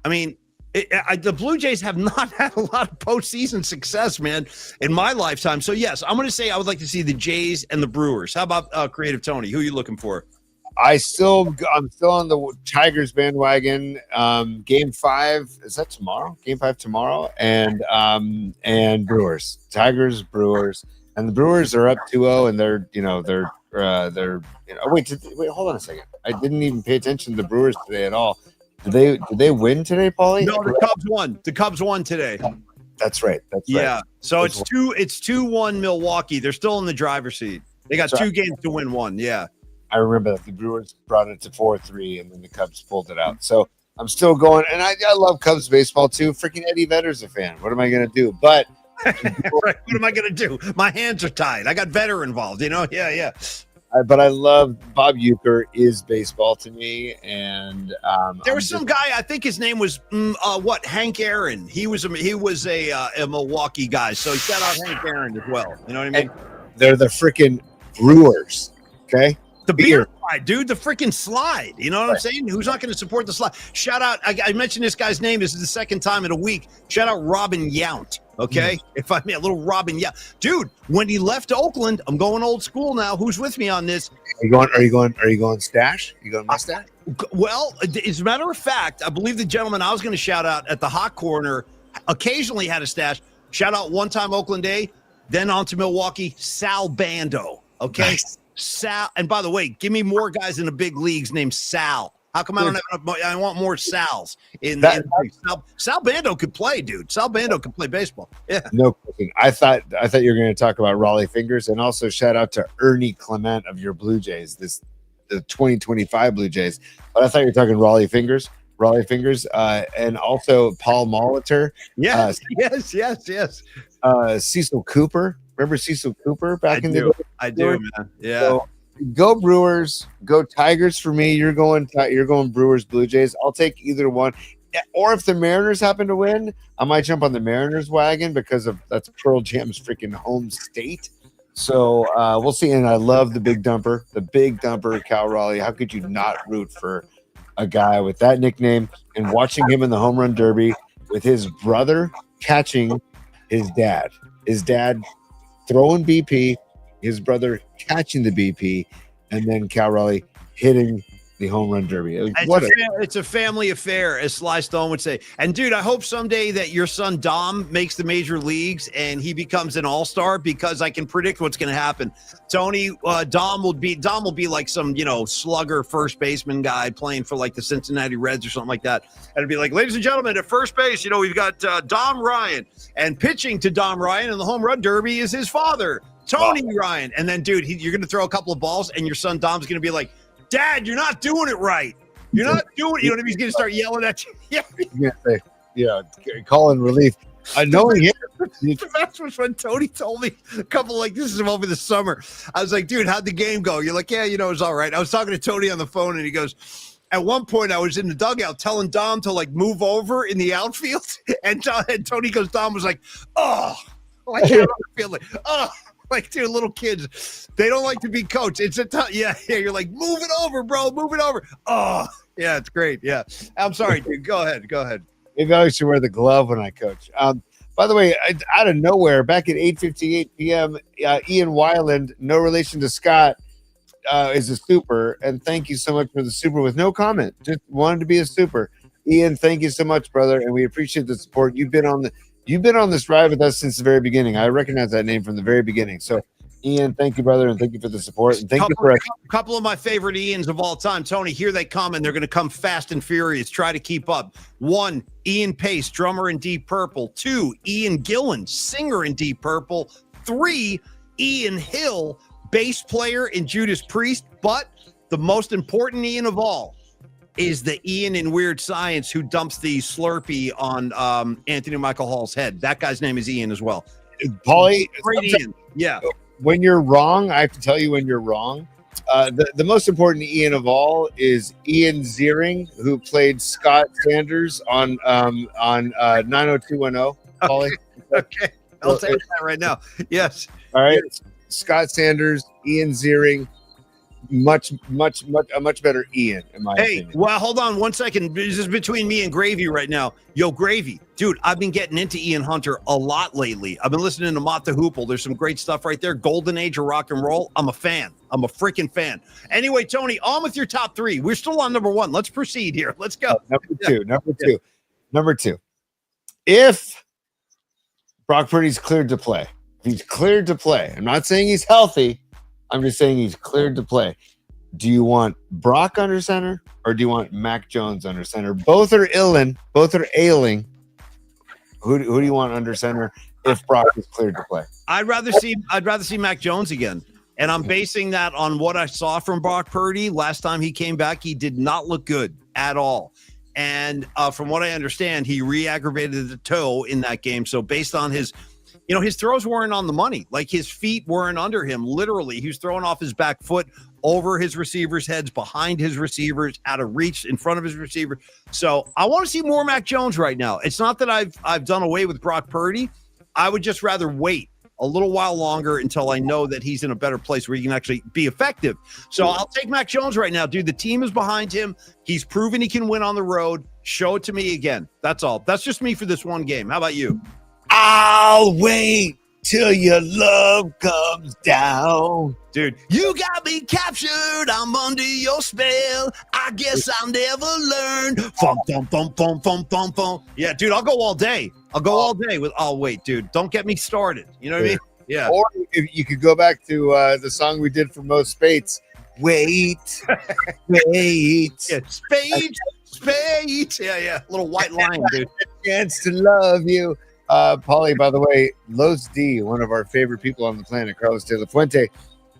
I mean, the Blue Jays have not had a lot of postseason success, man, in my lifetime. So yes, I'm going to say I would like to see the Jays and the Brewers. How about Creative Tony? Who are you looking for? I'm still on the Tigers bandwagon. Game 5 is that tomorrow? Game 5 tomorrow, and Brewers, Tigers, Brewers, and the Brewers are up 2-0, and they're wait, hold on a second. I didn't even pay attention to the Brewers today at all. Did they win today, Paulie? No, the Cubs won. The Cubs won today. That's right. Yeah. So it's 2-1 Milwaukee. They're still in the driver's seat. They got 2 games to win one. Yeah. I remember that the Brewers brought it to 4-3, and then the Cubs pulled it out. So I'm still going, and I love Cubs baseball too. Freaking Eddie Vedder's a fan. What am I going to do? But what am I going to do? My hands are tied. I got Vedder involved. Yeah. But I love Bob Uecker is baseball to me, and there was some guy. I think his name was Hank Aaron. He was a Milwaukee guy. So shout out Hank Aaron as well. You know what I mean? They're the freaking Brewers. Okay. The beer slide, dude, the freaking slide. You know what I'm saying? Who's not going to support the slide? Shout out. I mentioned this guy's name. This is the second time in a week. Shout out Robin Yount. Okay. If I mean a little Robin Yount. Dude, when he left Oakland, I'm going old school now. Who's with me on this? Are you going stash? You going mustache? Well, as a matter of fact, I believe the gentleman I was going to shout out at the hot corner occasionally had a stash. Shout out one time Oakland A, then on to Milwaukee, Sal Bando. Okay. Nice. Sal, and by the way, give me more guys in the big leagues named Sal. How come I don't have? I want more Sals in Sal Bando could play, dude. Sal Bando could play baseball. Yeah, no question. I thought you were going to talk about Raleigh Fingers, and also shout out to Ernie Clement of your Blue Jays, the 2025 Blue Jays. But I thought you were talking Raleigh Fingers, and also Paul Molitor. Yes. Cecil Cooper. Remember Cecil Cooper back in the day? I do, man. Yeah. So, go Brewers, go Tigers for me. You're going Brewers, Blue Jays. I'll take either one. Or if the Mariners happen to win, I might jump on the Mariners wagon because that's Pearl Jam's freaking home state. So we'll see. And I love the big dumper, Cal Raleigh. How could you not root for a guy with that nickname and watching him in the home run derby with his brother catching his dad? His dad throwing BP, his brother catching the BP, and then Cal Raleigh hitting the home run derby. It's a family affair, as Sly Stone would say. And dude, I hope someday that your son Dom makes the major leagues and he becomes an all-star, because I can predict what's going to happen. Tony, Dom will be like some, slugger first baseman guy playing for like the Cincinnati Reds or something like that. And it'd be like, ladies and gentlemen, at first base, we've got Dom Ryan, and pitching to Dom Ryan in the home run derby is his father, Tony Ryan. And then, dude, you're going to throw a couple of balls and your son Dom's going to be like, Dad, you're not doing it right. You're not doing it. You know what I mean? He's going to start yelling at you. Yeah, calling relief. Knowing him. The best was when Tony told me this is over the summer. I was like, dude, how'd the game go? You're like, yeah, it was all right. I was talking to Tony on the phone, and he goes, at one point I was in the dugout telling Dom to move over in the outfield. And Tony goes, Dom was like, oh, I can't feel like, oh. Like, dude, little kids, they don't like to be coached. It's yeah. You're like, move it over, bro, move it over. Oh, yeah, it's great. Yeah, I'm sorry, dude. Go ahead. Maybe I should wear the glove when I coach. By the way, out of nowhere, back at 8:58 p.m., Ian Weiland, no relation to Scott, is a super, and thank you so much for the super with no comment. Just wanted to be a super. Ian, thank you so much, brother, and we appreciate the support. You've been on this ride with us since the very beginning. I recognize that name from the very beginning. So, Ian, thank you, brother, and thank you for the support. And thank you for a couple of my favorite Ians of all time. Tony, here they come, and they're going to come fast and furious. Try to keep up. 1, Ian Pace, drummer in Deep Purple. 2, Ian Gillan, singer in Deep Purple. 3, Ian Hill, bass player in Judas Priest. But the most important Ian of all is the Ian in Weird Science who dumps the Slurpee on Anthony Michael Hall's head. That guy's name is Ian as well. Paulie, great Ian. Yeah. When you're wrong, I have to tell you when you're wrong. The most important Ian of all is Ian Ziering, who played Scott Sanders on 90210. Paulie. Okay. I'll take that right now. Yes. All right. Scott Sanders, Ian Ziering, a much better Ian, in my opinion. Well, hold on 1 second. This is between me and Gravy right now. Yo, Gravy, dude, I've been getting into Ian Hunter a lot lately. I've been listening to Mott the Hoople. There's some great stuff right there. Golden age of rock and roll. I'm a fan. I'm a freaking fan. Anyway, Tony, on with your top three. We're still on number one. Let's proceed here. Let's go. Number two. If Brock Purdy's cleared to play, he's cleared to play. I'm not saying he's healthy. I'm just saying he's cleared to play. Do you want Brock under center or do you want Mac Jones under center? Both are ailing. Who do you want under center if Brock is cleared to play? I'd rather see Mac Jones again. And I'm basing that on what I saw from Brock Purdy last time he came back. He did not look good at all. And from what I understand, he re-aggravated the toe in that game. So based on his throws weren't on the money. Like his feet weren't under him. Literally, he was throwing off his back foot over his receivers' heads, behind his receivers, out of reach, in front of his receiver. So I want to see more Mac Jones right now. It's not that I've done away with Brock Purdy. I would just rather wait a little while longer until I know that he's in a better place where he can actually be effective. So I'll take Mac Jones right now, dude. The team is behind him. He's proven he can win on the road. Show it to me again. That's all. That's just me for this one game. How about you? I'll wait till your love comes down. Dude, you got me captured. I'm under your spell. I guess I'll never learn. Fum, fum, fum, fum, fum, fum, fum. Yeah, dude, I'll go all day. With I'll wait, dude. Don't get me started. You know what I mean? Yeah. Or if you could go back to the song we did for Mo Spates. Wait. Yeah, Spades. Yeah. Little white line, dude. Chance to love you. Paulie, by the way, Los D, one of our favorite people on the planet, Carlos de la Fuente,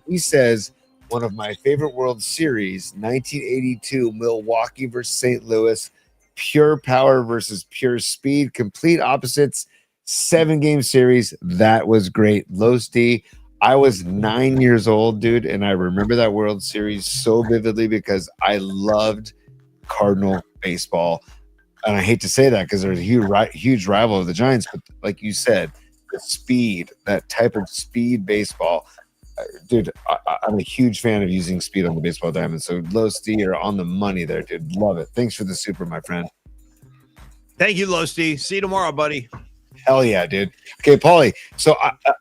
he says, one of my favorite World Series, 1982, Milwaukee versus St. Louis, pure power versus pure speed, complete opposites, 7-game series. That was great. Los D, I was 9 years old, dude, and I remember that World Series so vividly because I loved Cardinal baseball. And I hate to say that because there's a huge rival of the Giants, but like you said, the speed, that type of speed baseball, dude, I'm a huge fan of using speed on the baseball diamond. So Los D are on the money there, dude. Love it. Thanks for the super, my friend. Thank you, Los D. See you tomorrow, buddy. Hell yeah, dude. Okay, Paulie. So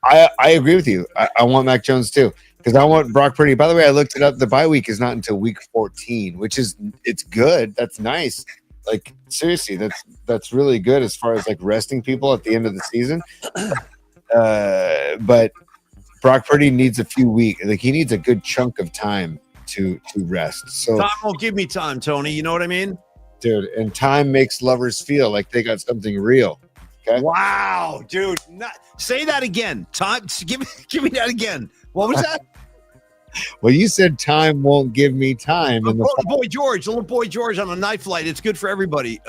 I agree with you. I want Mac Jones too because I want Brock Purdy. By the way, I looked it up. The bye week is not until week 14, which is it's good. That's nice. Like seriously, that's really good as far as like resting people at the end of the season. But Brock Purdy needs a few weeks. Like he needs a good chunk of time to rest. So time won't give me time, Tony. You know what I mean, dude? And time makes lovers feel like they got something real. Okay. Wow, dude. Say that again. Time. Give me that again. What was that? Well, you said time won't give me time. And the little boy George on a night flight. It's good for everybody.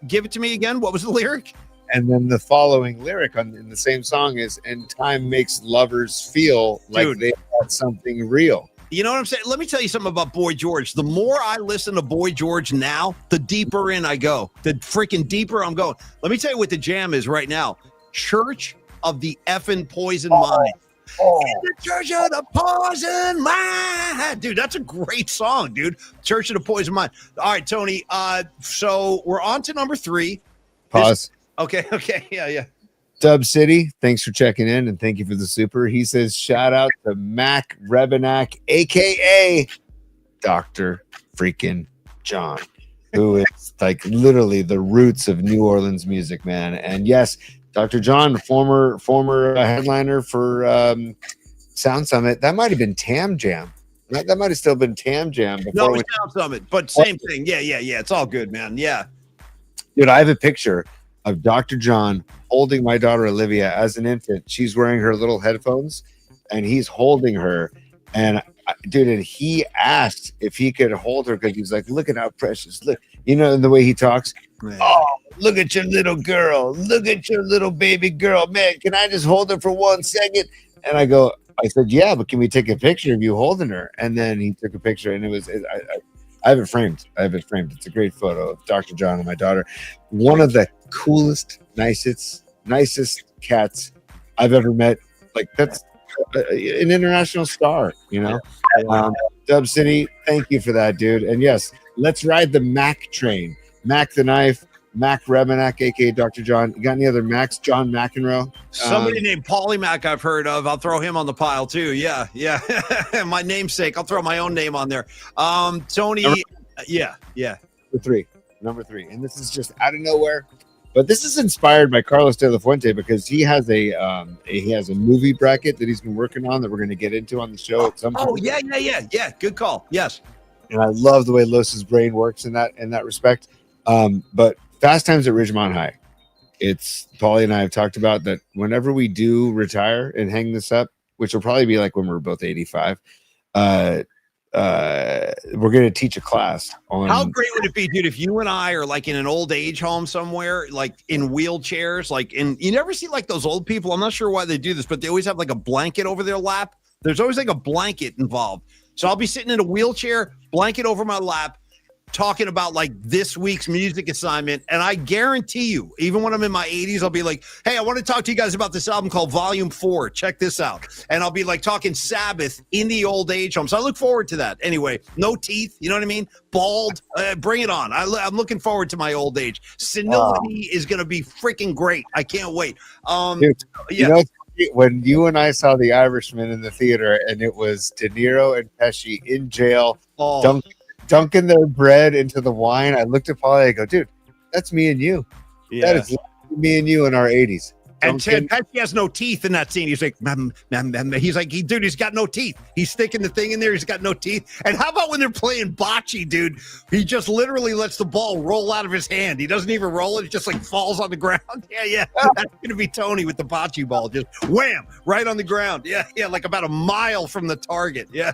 Give it to me again. What was the lyric? And then the following lyric in the same song is, and time makes lovers feel like they got something real. You know what I'm saying? Let me tell you something about Boy George. The more I listen to Boy George now, the deeper in I go. The freaking deeper I'm going. Let me tell you what the jam is right now. Church of the effing Poison Mind. In the Church of the Poison Mind. Dude, that's a great song, dude. Church of the Poison Mind. All right, Tony. So we're on to number 3. Pause. Okay. Yeah. Dub City, thanks for checking in and thank you for the super. He says, shout out to Mac Rebenak, aka Dr. freaking John, who is like literally the roots of New Orleans music, man. And yes, Dr. John, former headliner for Sound Summit. That might have been Tam Jam. That might have still been Tam Jam. No, it was Sound Summit, but same thing. Yeah. It's all good, man. Yeah. Dude, I have a picture of Dr. John holding my daughter Olivia as an infant. She's wearing her little headphones, and he's holding her. And dude, and he asked if he could hold her because he was like, "Look at how precious! Look, you know the way he talks. Man. Oh, look at your little girl! Look at your little baby girl, man! Can I just hold her for 1 second?" And I said, "Yeah, but can we take a picture of you holding her?" And then he took a picture, and I have it framed. It's a great photo of Dr. John and my daughter. One of the coolest, nicest cats I've ever met. Like an international star, you know. Dub City, thank you for that, dude. And yes, let's ride the Mac train. Mac the Knife, Mac Rebenak, aka Dr. John. You got any other Macs? John McEnroe? Somebody named Paulie Mac I've heard of. I'll throw him on the pile too. Yeah. My namesake. I'll throw my own name on there. Tony. Yeah. Number three. And this is just out of nowhere. But this is inspired by Carlos De La Fuente because he has a movie bracket that he's been working on that we're going to get into on the show at some point. Oh, yeah. Good call. Yes. And I love the way Los's brain works in that respect. But Fast Times at Ridgemont High. It's Paulie and I have talked about that whenever we do retire and hang this up, which will probably be like when we're both 85, we're going to teach a class on how great would it be, dude, if you and I are like in an old age home somewhere, like in wheelchairs, like you never see like those old people. I'm not sure why they do this, but they always have like a blanket over their lap. There's always like a blanket involved. So I'll be sitting in a wheelchair, blanket over my lap, talking about like this week's music assignment. And I guarantee you, even when I'm in my 80s, I'll be like, hey, I want to talk to you guys about this album called Volume 4. Check this out. And I'll be like talking Sabbath in the old age home. So I look forward to that. Anyway, no teeth. You know what I mean? Bald. Bring it on. I'm looking forward to my old age. Senility is going to be freaking great. I can't wait. Dude, you know, when you and I saw The Irishman in the theater and it was De Niro and Pesci in jail, dunking their bread into the wine, I looked at Paulie. I go, dude, that's me and you. Yeah. That is me and you in our 80s. And Pesci has no teeth in that scene. He's like, he's like, dude, he's got no teeth. He's sticking the thing in there. He's got no teeth. And how about when they're playing bocce, dude? He just literally lets the ball roll out of his hand. He doesn't even roll it. It just like falls on the ground. Yeah. That's going to be Tony with the bocce ball. Just wham, right on the ground. Yeah, like about a mile from the target. Yeah.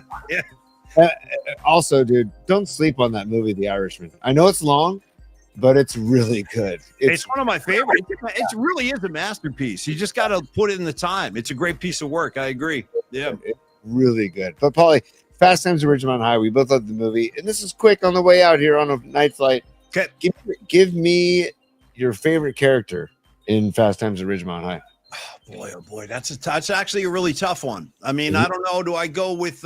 Also, dude, don't sleep on that movie, The Irishman. I know it's long, but it's really good. It's one of my favorites. It really is a masterpiece. You just got to put it in the time. It's a great piece of work. I agree. Yeah. It's really good. But Paulie, Fast Times at Ridgemont High, we both love the movie. And this is quick on the way out here on a night flight. Okay. Give me your favorite character in Fast Times at Ridgemont High. Oh, boy. That's actually a really tough one. I mean, I don't know. Do I go with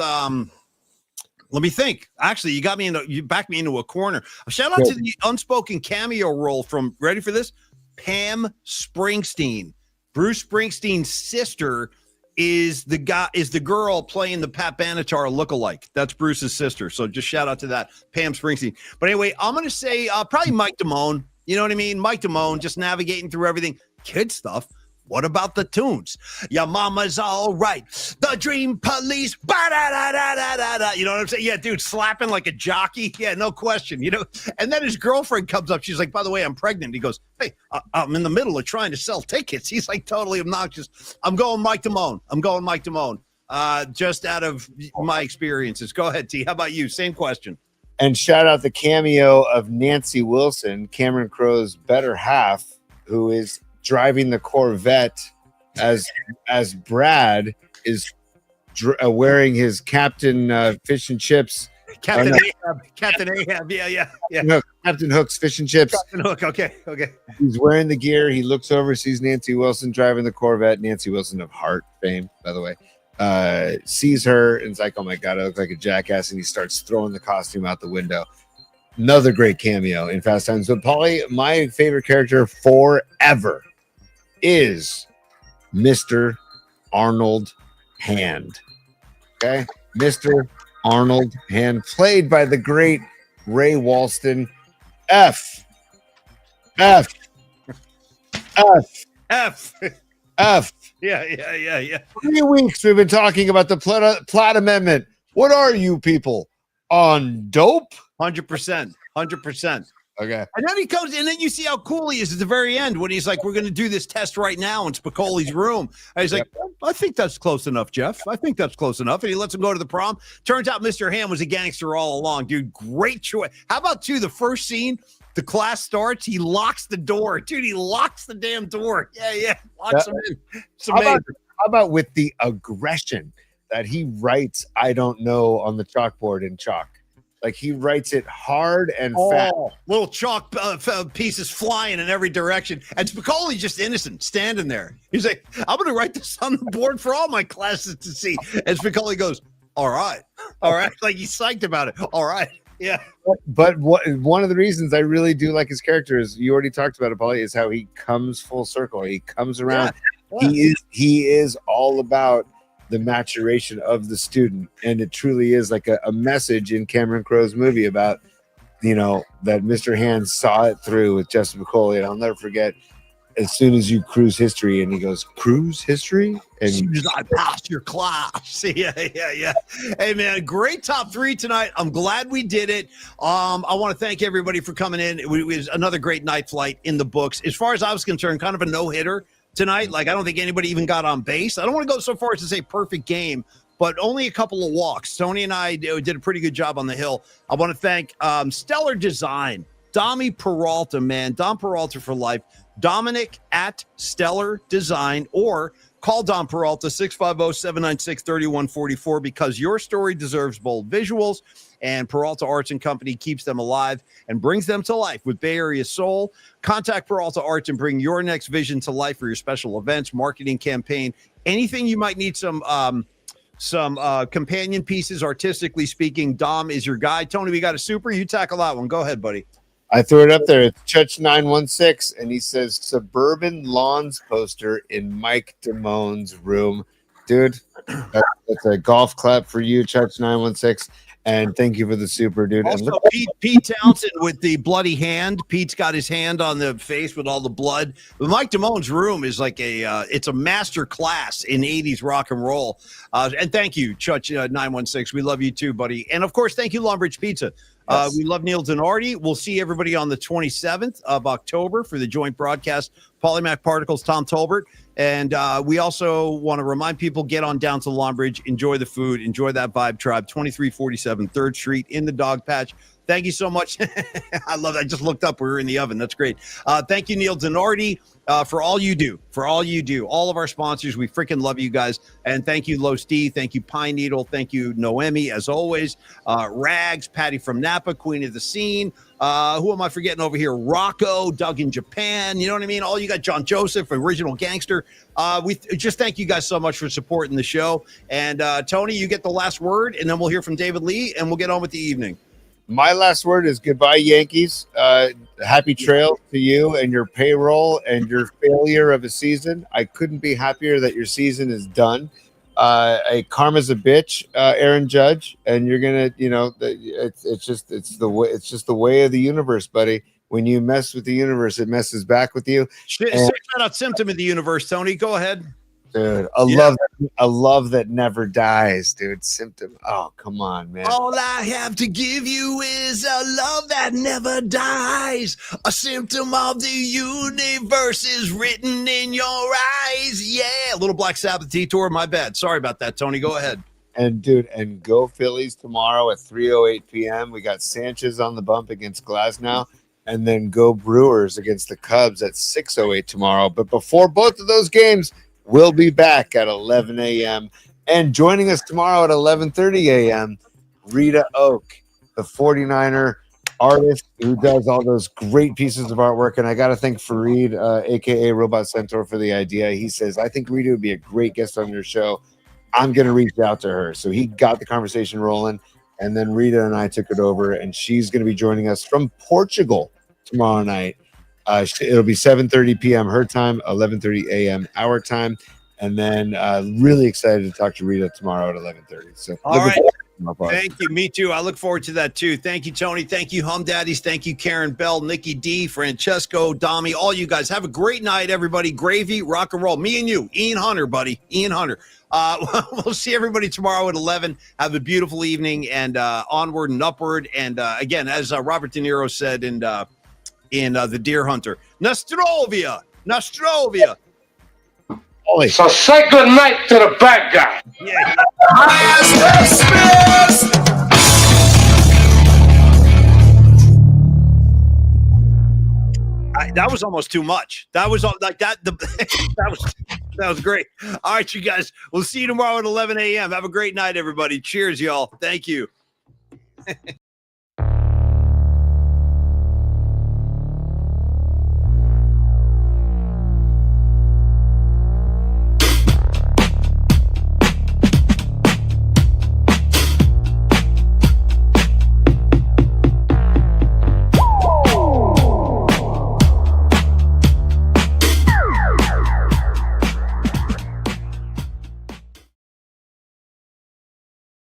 let me think. Actually, you backed me into a corner. A shout out to the unspoken cameo role from, ready for this? Pam Springsteen. Bruce Springsteen's sister is the girl playing the Pat Benatar lookalike. That's Bruce's sister. So just shout out to that, Pam Springsteen. But anyway, I'm going to say probably Mike Damone. You know what I mean? Mike Damone, just navigating through everything. Kid stuff. What about the tunes? Your mama's all right. The Dream Police. Ba-da-da-da-da-da-da. You know what I'm saying? Yeah, dude, slapping like a jockey. Yeah, no question. You know, and then his girlfriend comes up. She's like, by the way, I'm pregnant. He goes, hey, I'm in the middle of trying to sell tickets. He's like totally obnoxious. I'm going Mike Damone. Just out of my experiences. Go ahead, T. How about you? Same question. And shout out the cameo of Nancy Wilson, Cameron Crowe's better half, who is driving the Corvette as Brad is wearing his Captain Fish and Chips. Captain Ahab. Yeah. No, Captain Hook's Fish and Chips. Captain Hook. Okay. He's wearing the gear. He looks over, sees Nancy Wilson driving the Corvette. Nancy Wilson of Heart fame, by the way. Sees her and is like, oh my God, I look like a jackass. And he starts throwing the costume out the window. Another great cameo in Fast Times. But Paulie, my favorite character forever is Mr. Arnold Hand. Okay? Mr. Arnold Hand, played by the great Ray Walston. F. 3 weeks we've been talking about the Platt Amendment. What are you people? On dope? 100%. Okay. And then he comes, and then you see how cool he is at the very end when he's like, we're going to do this test right now in Spicoli's room. And he's like, I think that's close enough, Jeff. I think that's close enough. And he lets him go to the prom. Turns out Mr. Ham was a gangster all along, dude. Great choice. How about, too, the first scene, the class starts, he locks the door. Dude, he locks the damn door. Yeah. Locks him in. How about with the aggression that he writes, I don't know, on the chalkboard in chalk? Like he writes it hard and fast. Little chalk pieces flying in every direction. And Spicoli's just innocent, standing there. He's like, I'm going to write this on the board for all my classes to see. And Spicoli goes, all right. Like he's psyched about it. All right. Yeah. But one of the reasons I really do like his character is, you already talked about it, Paulie, is how he comes full circle. He comes around. Yeah. He is all about the maturation of the student, and it truly is like a message in Cameron Crowe's movie about, that Mr. Hands saw it through with Justin McCauley. And I'll never forget, as soon as you cruise history, and he goes, cruise history? And I passed your class. Yeah. Hey, man, great top 3 tonight. I'm glad we did it. I want to thank everybody for coming in. It was another great night flight in the books. As far as I was concerned, kind of a no-hitter tonight. Like, I don't think anybody even got on base. I don't want to go so far as to say perfect game, but only a couple of walks. Tony and I did a pretty good job on the hill. I want to thank Stellar Design, Domi Peralta, man. Dom Peralta for life. Dominic at Stellar Design, or call Dom Peralta 650-796-3144, because your story deserves bold visuals, and Peralta Arts and Company keeps them alive and brings them to life with Bay Area soul. Contact Peralta Arts and bring your next vision to life for your special events, marketing campaign, anything you might need some companion pieces, artistically speaking. Dom is your guy. Tony, we got a super. You tackle that one. Go ahead, buddy. I threw it up there. It's Church 916, and he says Suburban Lawns poster in Mike Damone's room. Dude, that's a golf clap for you, Church 916. And thank you for the super, dude. Also, and Pete Townsend with the bloody hand. Pete's got his hand on the face with all the blood. But Mike Damone's room is like it's a master class in 80s rock and roll. And thank you, Church 916. We love you too, buddy. And of course, thank you, Longbridge Pizza. Yes. We love Neil Denardi. We'll see everybody on the 27th of October for the joint broadcast. Polymath Particles, Tom Tolbert. And we also want to remind people, get on down to Longbridge, enjoy the food, enjoy that Vibe Tribe, 2347 3rd Street in the Dog Patch. Thank you so much. I love that. I just looked up. We were in the oven. That's great. Thank you, Neil Denardi, for all you do. All of our sponsors. We freaking love you guys. And thank you, Low Steve. Thank you, Pine Needle. Thank you, Noemi, as always. Rags, Patty from Napa, Queen of the Scene. Who am I forgetting over here? Rocco, Doug in Japan. You know what I mean? All you got, John Joseph, Original Gangster. We just thank you guys so much for supporting the show. And Tony, you get the last word, and then we'll hear from David Lee, and we'll get on with the evening. My last word is goodbye, Yankees. Happy trails to you and your payroll and your failure of a season. I couldn't be happier that your season is done. Karma's a bitch, Aaron Judge, and you're gonna, it's just the way of the universe, buddy. When you mess with the universe, it messes back with you. Shout out symptom of the universe, Tony. Go ahead. Dude, a love that never dies, dude. Symptom. Oh, come on, man. All I have to give you is a love that never dies. A symptom of the universe is written in your eyes. Yeah, a little Black Sabbath detour. My bad. Sorry about that, Tony. Go ahead. And dude, and go Phillies tomorrow at 3:08 p.m. We got Sanchez on the bump against Glasnow, and then go Brewers against the Cubs at 6:08 tomorrow. But before both of those games, we'll be back at 11 a.m. And joining us tomorrow at 11:30 a.m., Rita Oak, the 49er artist who does all those great pieces of artwork. And I got to thank Fareed, a.k.a. Robot Centaur, for the idea. He says, I think Rita would be a great guest on your show. I'm going to reach out to her. So he got the conversation rolling. And then Rita and I took it over. And she's going to be joining us from Portugal tomorrow night. It'll be 7:30 p.m. her time, 11:30 a.m. our time, and then really excited to talk to Rita tomorrow at 11:30. So, all right. Thank you. Me too. I look forward to that too. Thank you, Tony. Thank you, Hum Daddies. Thank you, Karen Bell, Nikki D, Francesco, Dami, all you guys. Have a great night, everybody. Gravy, rock and roll. Me and you, Ian Hunter, buddy. Ian Hunter. We'll see everybody tomorrow at 11. Have a beautiful evening, and onward and upward. And again, as Robert De Niro said in The Deer Hunter, Nostrovia. So say good night to the bad guy. Yeah. That was almost too much. That was like that. That was great. All right, you guys. We'll see you tomorrow at 11 a.m. Have a great night, everybody. Cheers, y'all. Thank you.